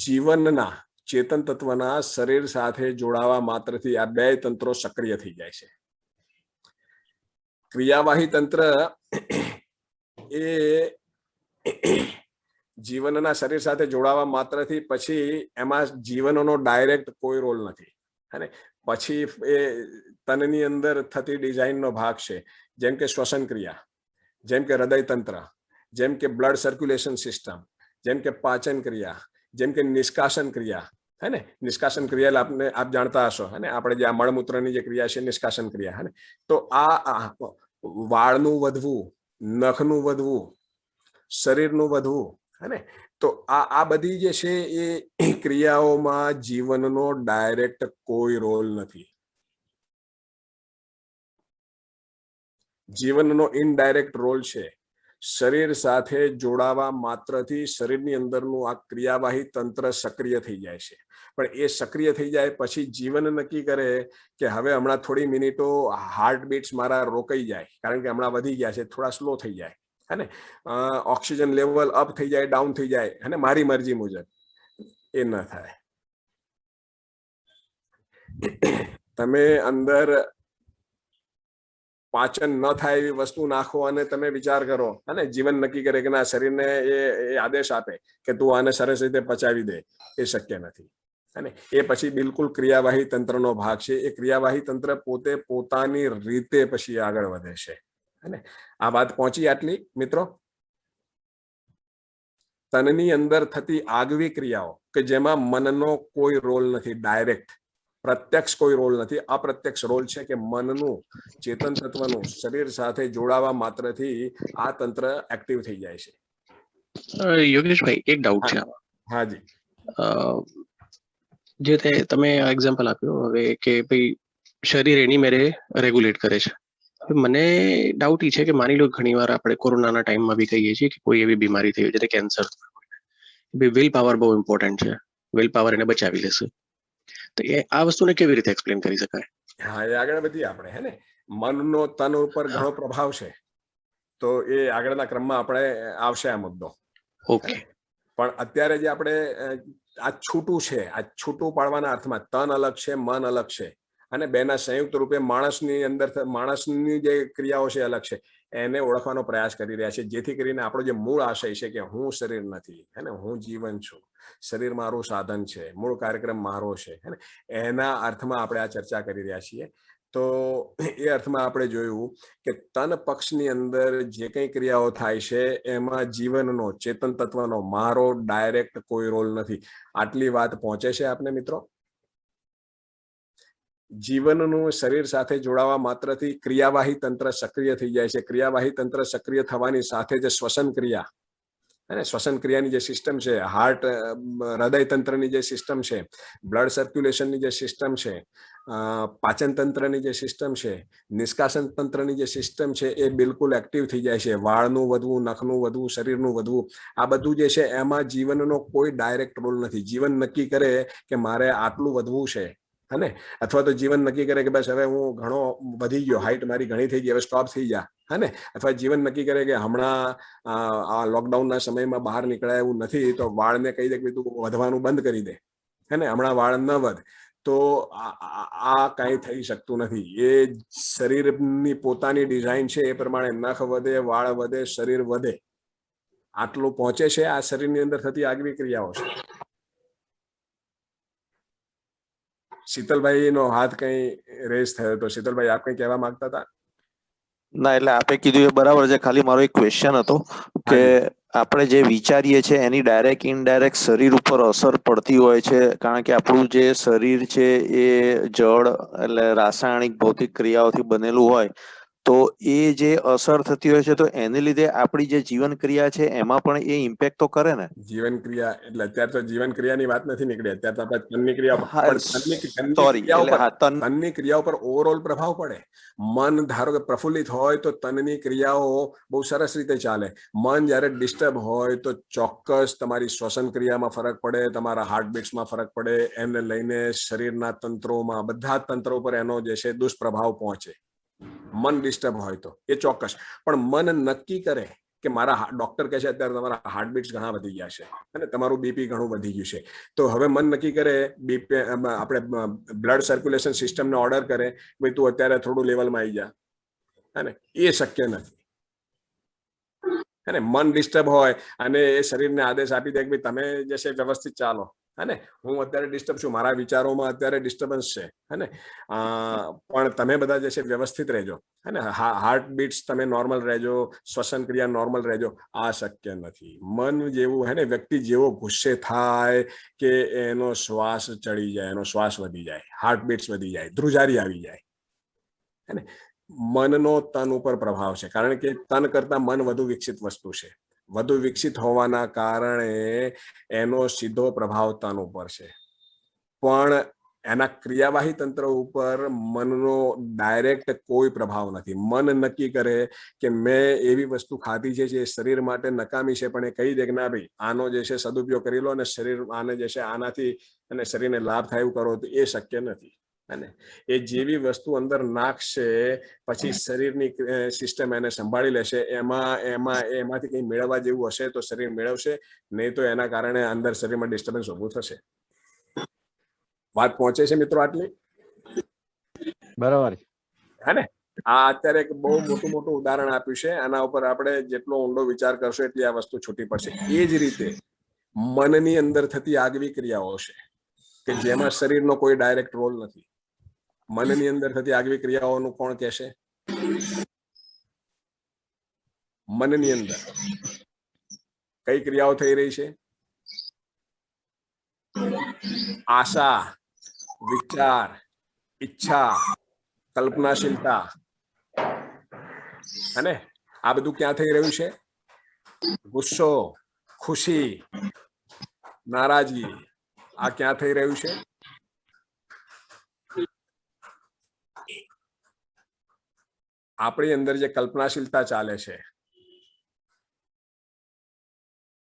જીવનના ચેતન તત્વના શરીર સાથે જોડાવા માત્રથી આ 2 તંત્રો સક્રિય થઈ જાય છે. ક્રિયાવાહી તંત્ર એ જીવનના શરીર સાથે જોડાવા માત્રથી પછી એમાં જીવનનો ડાયરેક્ટ કોઈ રોલ નથી. અને પછી એ તનની અંદર થતી ડિઝાઇનનો ભાગ છે, જેમ કે શ્વસન ક્રિયા, જેમ કે હૃદય તંત્ર, જેમ કે બ્લડ સર્ક્યુલેશન સિસ્ટમ, જેમ કે પાચન ક્રિયા, જેમ કે નિષ્કાશન ક્રિયા. હે ને, નિષ્કાશન ક્રિયા આપ જાણતા હશો. હે ને, આપણે જે આ મળમૂત્રની જે ક્રિયા છે નિષ્કાશન ક્રિયા. હે ને, તો આ વાળનું વધવું, નખનું વધવું, શરીરનું વધવું, હે ને, તો આ બધી જે છે એ ક્રિયાઓમાં જીવનનો ડાયરેક્ટ કોઈ રોલ નથી. જીવનનો ઇનડાયરેક્ટ રોલ છે. શરીર સાથે જોડાવા માત્રથી શરીરની અંદરનું આ ક્રિયાવાહી તંત્ર સક્રિય થઈ જાય છે. પણ એ સક્રિય થઈ જાય પછી જીવન નક્કી કરે કે હવે હમણાં થોડી મિનિટો હાર્ટબીટ્સ મારા રોકાઈ જાય, કારણ કે હમણાં વધી ગયા છે, થોડા સ્લો થઈ જાય. હે ને, ઓક્સિજન લેવલ અપ થઈ જાય, ડાઉન થઈ જાય. હે ને, મારી મરજી મુજબ એ ન થાય. તમે અંદર પાચન ન થાય એવી વસ્તુ નાખો અને તમે વિચાર કરો, અને જીવન નક્કી કરે કે ના, શરીરને એ આદેશ આપે કે તું આને સરસ રીતે પચાવી દે, એ શક્ય નથી. અને એ પછી બિલકુલ ક્રિયાવાહી તંત્રનો ભાગ છે. એ ક્રિયાવાહી તંત્ર પોતે પોતાની રીતે પછી આગળ વધે છે. અને આ વાત પહોંચી આટલી મિત્રો. તનની અંદર થતી આગવી ક્રિયાઓ કે જેમાં મનનો કોઈ રોલ નથી, ડાયરેક્ટ પ્રત્યક્ષ કોઈ રોલ નથી, અપ્રત્યક્ષ રોલ છે કે મનનું, ચેતન તત્વનું શરીર સાથે જોડાવા માત્રથી આ તંત્ર એક્ટિવ થઈ જાય છે. યોગેશભાઈ, એક ડાઉટ છે આમાં. હાજી. જે તમે એક્ઝામ્પલ આપ્યું હવે કે ભાઈ શરીર એની મેરે રેગ્યુલેટ કરે છે. મને ડાઉટ એ છે કે માની લો ઘણી વાર આપણે કોરોનાના ટાઈમમાં બી કહીએ છીએ કે કોઈ એવી બીમારી થઈ હોય, કેન્સર, વિલ પાવર બહુ ઇમ્પોર્ટન્ટ છે, વિલ પાવર એને બચાવી લેશે. તો એ આ વસ્તુને કેવી રીતે એક્સપ્લેન કરી શકાય? હા, એ આગળ વધીએ આપણે. હે ને, મનનો તન ઉપર ઘણો પ્રભાવ છે, તો એ આગળના ક્રમમાં આપણે આવશે આ મુદ્દો. ઓકે. પણ અત્યારે જે આપણે આ છૂટું છે, આ છૂટું પાડવાના અર્થમાં તન અલગ છે, મન અલગ છે, અને બેના સંયુક્ત રૂપે માણસની અંદર માણસની જે ક્રિયાઓ છે અલગ છે, એને ઓળખવાનો પ્રયાસ કરી રહ્યા છે, જેથી કરીને આપણો જે મૂળ આશય છે કે હું શરીર નથી, હે ને, હું જીવન છું, શરીર મારું સાધન છે, મૂળ કાર્યક્રમ મારો છે, હે ને, એના અર્થમાં આપણે આ ચર્ચા કરી રહ્યા છીએ. તો એ અર્થમાં આપણે જોયું કે તન પક્ષની અંદર જે કંઈ ક્રિયાઓ થાય છે એમાં જીવનનો, ચેતન તત્વનો, મારો ડાયરેક્ટ કોઈ રોલ નથી. આટલી વાત પહોંચે છે આપને મિત્રો? જીવનનું શરીર સાથે જોડાવા માત્રથી ક્રિયાવાહી તંત્ર સક્રિય થઈ જાય છે. ક્રિયાવાહી તંત્ર સક્રિય થવાની સાથે જ શ્વસન ક્રિયા, અને શ્વસન ક્રિયાની જે સિસ્ટમ છે, હાર્ટ, હૃદય તંત્રની જે સિસ્ટમ છે, બ્લડ સર્ક્યુલેશનની જે સિસ્ટમ છે, પાચન તંત્રની જે સિસ્ટમ છે, નિષ્કાશન તંત્રની જે સિસ્ટમ છે, એ બિલકુલ એક્ટિવ થઈ જાય છે. વાળનું વધવું, નખનું વધવું, શરીરનું વધવું, આ બધું જે છે એમાં જીવનનો કોઈ ડાયરેક્ટ રોલ નથી. જીવન નક્કી કરે કે મારે આટલું વધવું છે, હને, અથવા તો જીવન નક્કી કરે કે બસ હવે હું ઘણો વધી ગયો, હાઈટ મારી ઘણી થઈ ગઈ, હવે સ્ટોપ થઈ જા, હને, અથવા જીવન નક્કી કરે કે હમણાં આ લોકડાઉનના સમયમાં બહાર નીકળાય એવું નથી, તો વાળને કહી દે કે તું વધવાનું બંધ કરી દે, હે ને, હમણાં વાળ ન વધ. તો આ કાંઈ થઈ શકતું નથી. એ શરીરની પોતાની ડિઝાઇન છે, એ પ્રમાણે નખ વધે, વાળ વધે, શરીર વધે. આટલું પહોંચે છે આ શરીરની અંદર થતી આગવી ક્રિયાઓ છે. શીતલભાઈ નો હાથ કઈ રેસ થયો, તો શીતલભાઈ આપ કઈ કહેવા માંગતા હતા? ના, એટલે આપે કીધું એ બરાબર છે. ખાલી મારો એક ક્વેશ્ચન હતો કે આપણે જે વિચારીએ છીએ એની ડાયરેક્ટ ઇનડાયરેક્ટ શરીર ઉપર અસર પડતી હોય છે, કારણ કે આપણું જે શરીર છે એ જળ એટલે રાસાયણિક ભૌતિક ક્રિયાઓથી બનેલું હોય, તો એ જે અસર થતી હોય છે તો એને લીધે આપણી જે જીવન ક્રિયા છે એમાં પણ એ ઇમ્પેક્ટ તો કરે ને? જીવન ક્રિયા એટલે અત્યારે તો જીવન ક્રિયાની વાત નથી નીકળી, અત્યારે તો આપણે તનની ક્રિયા, તનની ક્રિયા ઉપર ઓવરઓલ પ્રભાવ પડે. મન ધારો કે પ્રફુલ્લિત હોય તો તનની ક્રિયાઓ બહુ સરસ રીતે ચાલે. મન જ્યારે ડિસ્ટર્બ હોય તો ચોક્કસ તમારી શ્વસન ક્રિયામાં ફરક પડે, તમારા હાર્ટબીટ્સમાં ફરક પડે, એને લઈને શરીરના તંત્રોમાં, બધા તંત્રો પર એનો જે છે દુષ્પ્રભાવ પહોંચે. મન ડિસ્ટર્બ હોય તો એ ચોક્કસ. પણ મન નક્કી કરે કે મારા, ડોક્ટર કહે છે અત્યારે તમારા હાર્ટબીટ્સ ઘણા વધી ગયા છે અને તમારું બીપી ઘણું વધી ગયું છે, તો હવે મન નક્કી કરે, બીપી આપણે બ્લડ સર્ક્યુલેશન સિસ્ટમને ઓર્ડર કરે, ભાઈ તું અત્યારે થોડું લેવલમાં આવી જા, હે ને, એ શક્ય નથી. है ने मन ડિસ્ટર્બ હોય અને એ શરીરને આદેશ આપી દે કે ભાઈ તમે જે છે વ્યવસ્થિત ચાલો, है ને હું અત્યારે ડિસ્ટર્બ છું, મારા વિચારોમાં અત્યારે ડિસ્ટર્બન્સ છે, है ને પણ તમે બધા જે છે વ્યવસ્થિત રહેજો, है ને હાર્ટ બીટ્સ તમે નોર્મલ રહેજો, શ્વસન ક્રિયા નોર્મલ રહેજો. આ શક્ય નથી. મન જેવું, है ને વ્યક્તિ જેવો ગુસ્સે થાય કે એનો શ્વાસ ચડી જાય, એનો શ્વાસ વધી જાય, હાર્ટ બીટ્સ વધી જાય, ધ્રુજારી આવી જાય, है ને મનનો તન ઉપર પ્રભાવ છે, કારણ કે તન કરતા મન વધુ વિકસિત વસ્તુ છે. વધુ વિકસિત હોવાના કારણે એનો સીધો પ્રભાવ તન ઉપર છે, પણ એના ક્રિયાવાહી તંત્ર ઉપર મનનો ડાયરેક્ટ કોઈ પ્રભાવ નથી. મન નક્કી કરે કે મેં એવી વસ્તુ ખાધી છે જે શરીર માટે નકામી છે, પણ એ કહી દે કે ના ભાઈ આનો જે છે સદુપયોગ કરી લો અને શરીર આને જે છે આનાથી અને શરીરને લાભ થાય એવું કરો, તો એ શક્ય નથી. અને એ જેવી વસ્તુ અંદર નાખશે પછી શરીરની સિસ્ટમ એને સંભાળી લેશે. એમાંથી કંઈ મેળવવા જેવું હશે તો શરીર મેળવશે, નહીં તો એના કારણે અંદર શરીરમાં ડિસ્ટર્બન્સ ઊભું થશે. વાત પહોંચે છે મિત્રો આટલી? બરાબર, હે ને આ અત્યારે એક બહુ મોટું ઉદાહરણ આપ્યું છે. આના ઉપર આપણે જેટલો ઊંડો વિચાર કરશો એટલી આ વસ્તુ છૂટી પડશે. એ જ રીતે મનની અંદર થતી આગવી ક્રિયાઓ છે કે જેમાં શરીરનો કોઈ ડાયરેક્ટ રોલ નથી. મનની અંદર થતી આગવી ક્રિયાઓનું કોણ કહેશે? મનની અંદર કઈ ક્રિયાઓ થઈ રહી છે? આશા, વિચાર, ઈચ્છા, કલ્પનાશીલતા, અને આ બધું ક્યાં થઈ રહ્યું છે? ગુસ્સો, ખુશી, નારાજગી, આ ક્યાં થઈ રહ્યું છે? આપણી અંદર જે કલ્પનાશીલતા ચાલે છે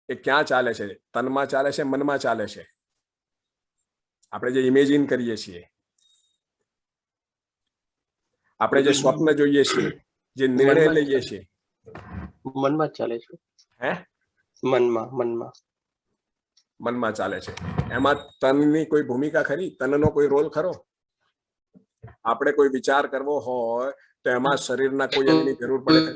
એ ક્યાં ચાલે છે? તનમાં ચાલે છે, મનમાં ચાલે છે? આપણે જે ઇમેજિન કરીએ છીએ, આપણે જે સ્વપ્ન જોઈએ છીએ, જે નિર્ણય લઈએ છીએ, મનમાં ચાલે છે. હે મનમાં ચાલે છે. એમાં તનની કોઈ ભૂમિકા ખરી? તનનો કોઈ રોલ ખરો? આપણે કોઈ વિચાર કરવો હોય તો એમાં શરીરના કોઈ અંગની જરૂર પડે?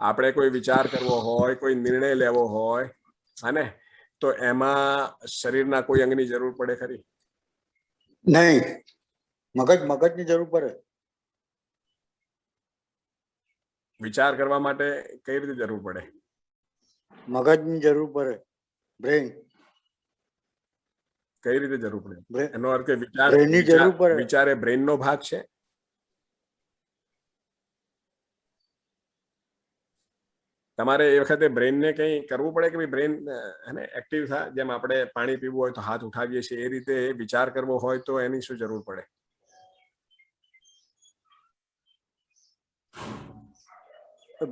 આપણે કોઈ વિચાર કરવો હોય, કોઈ નિર્ણય લેવો હોય, અને તો એમાં શરીરના કોઈ અંગની જરૂર પડે ખરી? નહીં. મગજની જરૂર પડે. વિચાર કરવા માટે કઈ રીતે જરૂર પડે? મગજની જરૂર પડે. બ્રેન. કઈ રીતે જરૂર પડે? એનો અર્થ કે વિચાર એ બ્રેનનો ભાગ છે? તમારે એ વખતે બ્રેનને કંઈ કરવું પડે કે ભાઈ બ્રેન એક્ટિવ થાય? જેમ આપણે પાણી પીવું હોય તો હાથ ઉઠાવીએ છીએ, એ રીતે વિચાર કરવો હોય તો એની શું જરૂર પડે?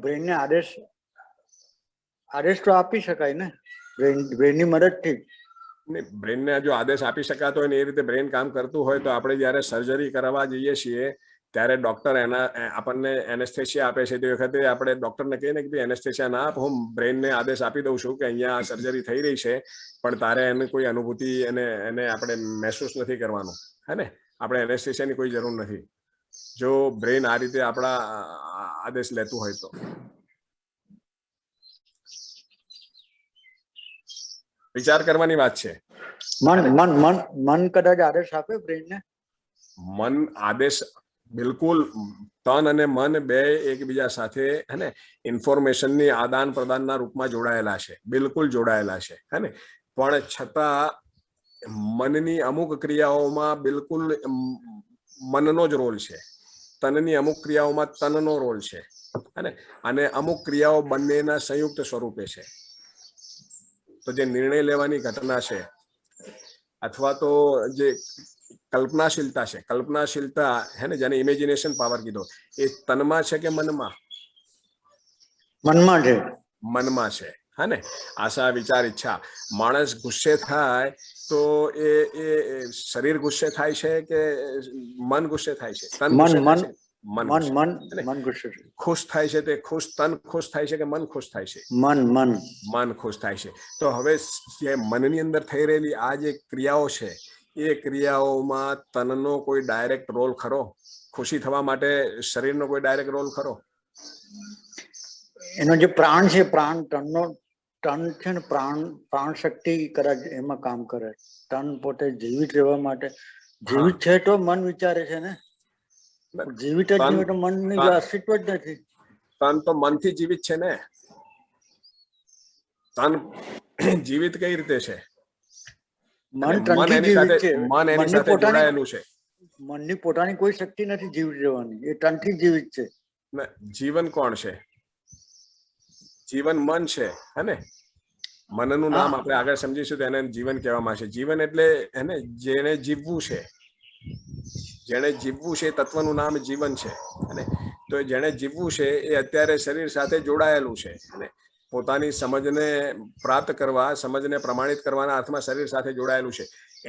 બ્રેનને આદેશ તો આપી શકાય ને બ્રેનની મદદથી. બ્રેનને જો આદેશ આપી શકાતો હોય ને એ રીતે બ્રેન કામ કરતું હોય તો આપણે જયારે સર્જરી કરવા જઈએ છીએ ત્યારે ડોક્ટર આપણને એનેસ્થેશિયા આપે છે, તે વખતે આપણે ડોક્ટરને કહીએ ને કે એનેસ્થેશિયા ના આપ, હું બ્રેનને આદેશ આપી દઉં છું કે અહીંયા સર્જરી થઈ રહી છે, પણ તારે એની કોઈ અનુભૂતિ એને આપણે મહેસૂસ નથી કરવાનું, હે ને આપણે એનેસ્થેશિયાની કોઈ જરૂર નથી જો બ્રેન આ રીતે આપણા આદેશ લેતું હોય તો. વિચાર કરવાની વાત છે. મન કદાચ આદેશ આપે બ્રેનને? મન આદેશ બિલકુલ, તન અને મન બે એકબીજા સાથે હે ને ઇન્ફોર્મેશનની આદાન પ્રદાનના રૂપમાં જોડાયેલા છે, બિલકુલ જોડાયેલા છે, હે ને પણ છતાં મનની અમુક ક્રિયાઓમાં બિલકુલ મનનો જ રોલ છે, તનની અમુક ક્રિયાઓમાં તનનો રોલ છે, હે ને અને અમુક ક્રિયાઓ બંનેના સંયુક્ત સ્વરૂપે છે. તો જે નિર્ણય લેવાની ઘટના છે અથવા તો જે કલ્પનાશીલતા હે ને જેને ઇમેજિનેશન પાવર કીધો, એ તનમાં છે કે મનમાં? મનમાં છે. મનમાં છે, હા ને. આશા, વિચાર, ઈચ્છા. માણસ ગુસ્સે થાય તો એ શરીર ગુસ્સે થાય છે કે મન ગુસ્સે થાય છે? તન ગુસ્સે થાય છે? મન ગુસ્સે. ખુશ થાય છે તે તન ખુશ થાય છે કે મન ખુશ થાય છે? મન ખુશ થાય છે. તો હવે જે મનની અંદર થઈ રહેલી આ જે ક્રિયાઓ છે એ ક્રિયાઓમાં તનનો કોઈ ડાયરેક્ટ રોલ ખરો? ખુશી થવા માટે શરીરનો કોઈ ડાયરેક્ટ રોલ ખરો? એનો જે પ્રાણ છે, પ્રાણ તન છે ને, પ્રાણ શક્તિ કદાચ એમાં કામ કરે. તન પોતે જીવિત રહેવા માટે જીવિત છે તો મન વિચારે છે ને, જીવિત જ નહીં હોય તો મનની અસ્તિત્વ જ નથી. તન તો મનથી જીવિત છે ને. તન જીવિત કઈ રીતે છે? મન તનથી જીવિત છે. મન એની સાથે જોડાયેલું છે. મનની પોતાની કોઈ શક્તિ નથી જીવિત રહેવાની, એ તનથી જીવિત છે. જીવન કોણ છે? જીવન મન છે, હે ને? મનનું નામ આપણે આગળ સમજીશું તો એને જીવન કહેવામાં છે. જીવન એટલે એને જેને જીવવું છે, જેને જીવવું છે તત્વનું નામ જીવન છે. અને તો જેને જીવવું છે એ અત્યારે શરીર સાથે જોડાયેલું છે. અને પોતાની સમજને પ્રાપ્ત કરવા, સમજને પ્રમાણિત કરવાના અર્થમાં શરીર સાથે જોડાયેલું છે.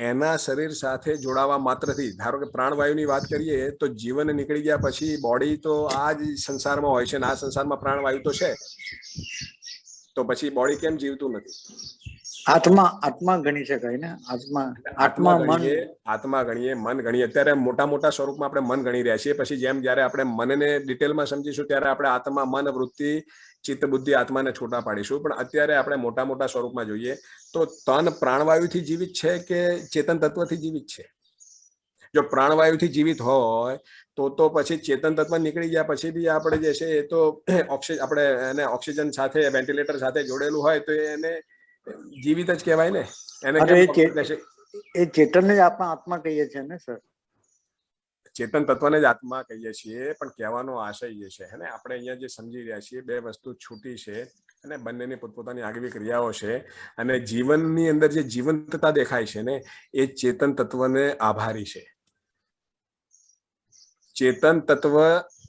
એના શરીર સાથે જોડાવા માત્રથી, ધારો કે પ્રાણવાયુની વાત કરીએ તો જીવન નીકળી ગયા પછી બોડી તો આ જ સંસારમાં હોય છે ને આ સંસારમાં પ્રાણવાયુ તો છે, તો પછી બોડી કેમ જીવતું નથી? આત્મા ગણી શકાય ને. આત્મા ગણીએ, મન ગણીએ. અત્યારે મોટા મોટા સ્વરૂપમાં આપણે મન ગણી રહ્યા છીએ. પછી જેમ જયારે આપણે મનને ડિટેલમાં સમજીશું ત્યારે આપણે આત્મા, મન, વૃત્તિ, ચિત્ત, બુદ્ધિ, આત્માને છૂટા પાડીશું. પણ અત્યારે આપણે મોટા મોટા સ્વરૂપમાં જોઈએ તો તન પ્રાણવાયુથી જીવિત છે કે ચેતન તત્વથી જીવિત છે? જો પ્રાણવાયુથી જીવિત હોય તો પછી ચેતન તત્વ નીકળી ગયા પછી બી આપણે જે છે એ તો આપણે એને ઓક્સિજન સાથે, વેન્ટિલેટર સાથે જોડેલું હોય તો એને જીવિત જ કહેવાય ને. એને એ ચેતનને જ આપણે આત્મા કહીએ છીએ ને સર. ચેતન તત્વને જ આત્મા કહીએ છીએ, પણ કહેવાનો આશય એ છે, હે ને, આપણે અહીંયા જે સમજી રહ્યા છીએ બે વસ્તુ છૂટી છે અને બંનેની પોતપોતાની આગવી ક્રિયાઓ છે. અને જીવનની અંદર જે જીવંતતા દેખાય છે ને એ ચેતન તત્વને આભારી છે. ચેતન તત્વ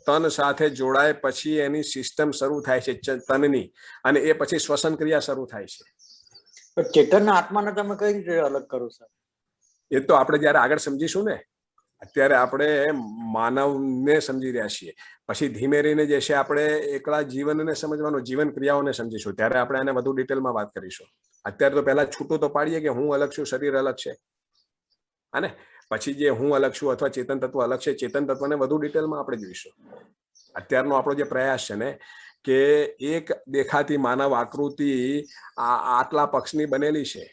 તન સાથે જોડાય પછી એની સિસ્ટમ શરૂ થાય છે તનની, અને એ પછી શ્વસન ક્રિયા શરૂ થાય છે. ચેતન આત્માને તમે કઈ રીતે અલગ કરો સર? એ તો આપણે જયારે આગળ સમજીશું ને. અત્યારે આપણે માનવને સમજી રહ્યા છીએ, પછી ધીમે રહીને જે છે આપણે એકલા જીવનને સમજવાનું, જીવન ક્રિયાઓને સમજીશું ત્યારે આપણે એને વધુ ડિટેલમાં વાત કરીશું. અત્યારે તો પહેલા છૂટું તો પાડીએ કે હું અલગ છું, શરીર અલગ છે, અને પછી જે હું અલગ છું અથવા ચેતન તત્વ અલગ છે, ચેતન તત્વને વધુ ડિટેલમાં આપણે જોઈશું. અત્યારનો આપણો જે પ્રયાસ છે ને કે એક દેખાતી માનવ આકૃતિ આટલા પક્ષની બનેલી છે,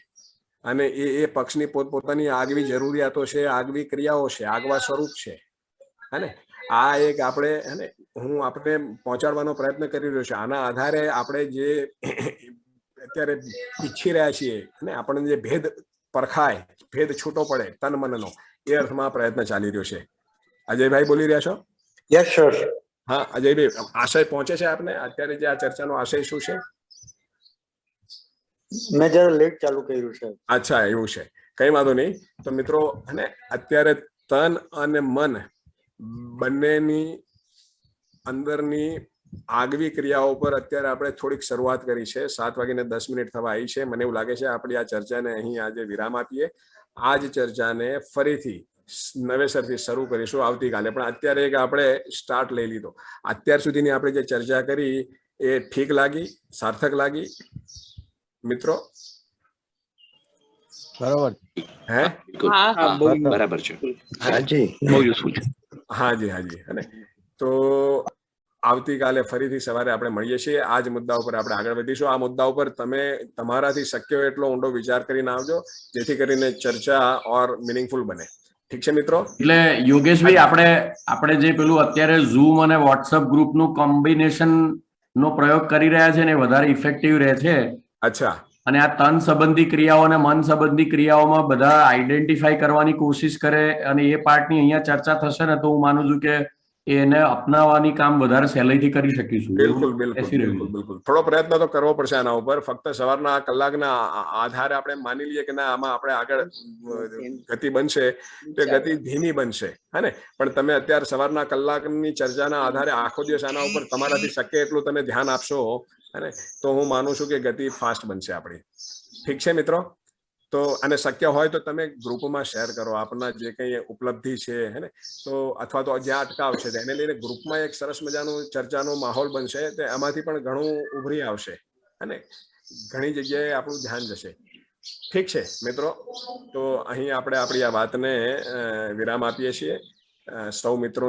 અને એ પક્ષની પોતપોતાની આગવી જરૂરિયાતો છે, આગવી ક્રિયાઓ છે, આગવા સ્વરૂપ છે, હે. આ એક આપણે આપણે પહોંચાડવાનો પ્રયત્ન કરી રહ્યો છે. આના આધારે આપણે જે અત્યારે ઈચ્છી રહ્યા છીએ અને આપણને જે ભેદ પરખાય, ભેદ છૂટો પડે તન મનનો, એ અર્થમાં પ્રયત્ન ચાલી રહ્યો છે. અજયભાઈ બોલી રહ્યા છો? Yes sir. હા અજયભાઈ, આશય પહોંચે છે આપને? અત્યારે જે આ ચર્ચાનો આશય શું છે? મેં જરા લેટ ચાલુ કર્યું છે. અચ્છા, એવું છે, કઈ વાંધો નહીં. તો મિત્રો, અને અત્યારે તન અને મન બંનેની અંદરની આગવી ક્રિયાઓ પર અત્યારે આપણે થોડીક શરૂઆત કરી છે. 7:10 થવા આવી છે. મને એવું લાગે છે આપણી આ ચર્ચાને અહીં આજે વિરામ આપીએ. આ જ ચર્ચાને ફરીથી નવેસરથી શરૂ કરીશું આવતીકાલે. પણ અત્યારે એક આપણે સ્ટાર્ટ લઈ લીધો. અત્યાર સુધીની આપણે જે ચર્ચા કરી એ ઠીક લાગી, સાર્થક લાગી મિત્રો? બરાબર. હે? બરાબર છે. હાજી, બહુ યુઝફુલ છે. હાજી હાજી. અને તો આવતીકાલે ફરીથી સવારે આપણે મળીએ છીએ. આ જ મુદ્દા ઉપર આપણે આગળ વધીશું. આ મુદ્દા ઉપર તમે તમારાથી શક્ય હોય એટલો ઊંડો વિચાર કરીને આવજો, જેથી કરીને ચર્ચા ઓર મિનિંગફુલ બને. ઠીક છે મિત્રો? એટલે યોગેશભાઈ, આપણે જે પેલું અત્યારે ઝૂમ અને વોટ્સઅપ ગ્રુપનું કોમ્બિનેશન નો પ્રયોગ કરી રહ્યા છે ને વધારે ઇફેક્ટિવ રહે છે. અચ્છા. અને આ તન સંબંધી ક્રિયાઓ અને મન સંબંધી ક્રિયાઓમાં બધા આઈડેન્ટિફાઈ કરવાની કોશિશ કરે અને એ પાર્ટની અહીંયા ચર્ચા થશે ને તો હું માનું છું કે એને અપનાવવાની કામ વધારે સહેલાઈથી કરી શકીશું. બિલકુલ બિલકુલ બિલકુલ બિલકુલ. થોડો પ્રયત્ન તો કરવો પડશે આના ઉપર. ફક્ત સવારના કલાકના આધારે આપણે માની લઈએ કે ના આમાં આપણે આગળ ગતિ બનશે તો ગતિ ધીમી બનશે, હે ને? પણ તમે અત્યારે સવારના કલાકની ચર્ચાના આધારે આખો દિવસ આના ઉપર તમારાથી શક્ય એટલું તમે ધ્યાન આપશો, હે, તો હું માનું છું કે ગતિ ફાસ્ટ બનશે આપણી. ઠીક છે મિત્રો? તો અને શક્ય હોય તો તમે ગ્રુપમાં શેર કરો આપના જે કંઈ ઉપલબ્ધિ છે, હે ને? તો અથવા તો જ્યાં અટકાવ છે એને લઈને ગ્રુપમાં એક સરસ મજાનું ચર્ચાનો માહોલ બનશે. તો એમાંથી પણ ઘણું ઉભરી આવશે, અને ઘણી જગ્યાએ આપણું ધ્યાન જશે. ઠીક છે મિત્રો? તો અહીં આપણે આપણી આ વાતને વિરામ આપીએ છીએ. સૌ મિત્રો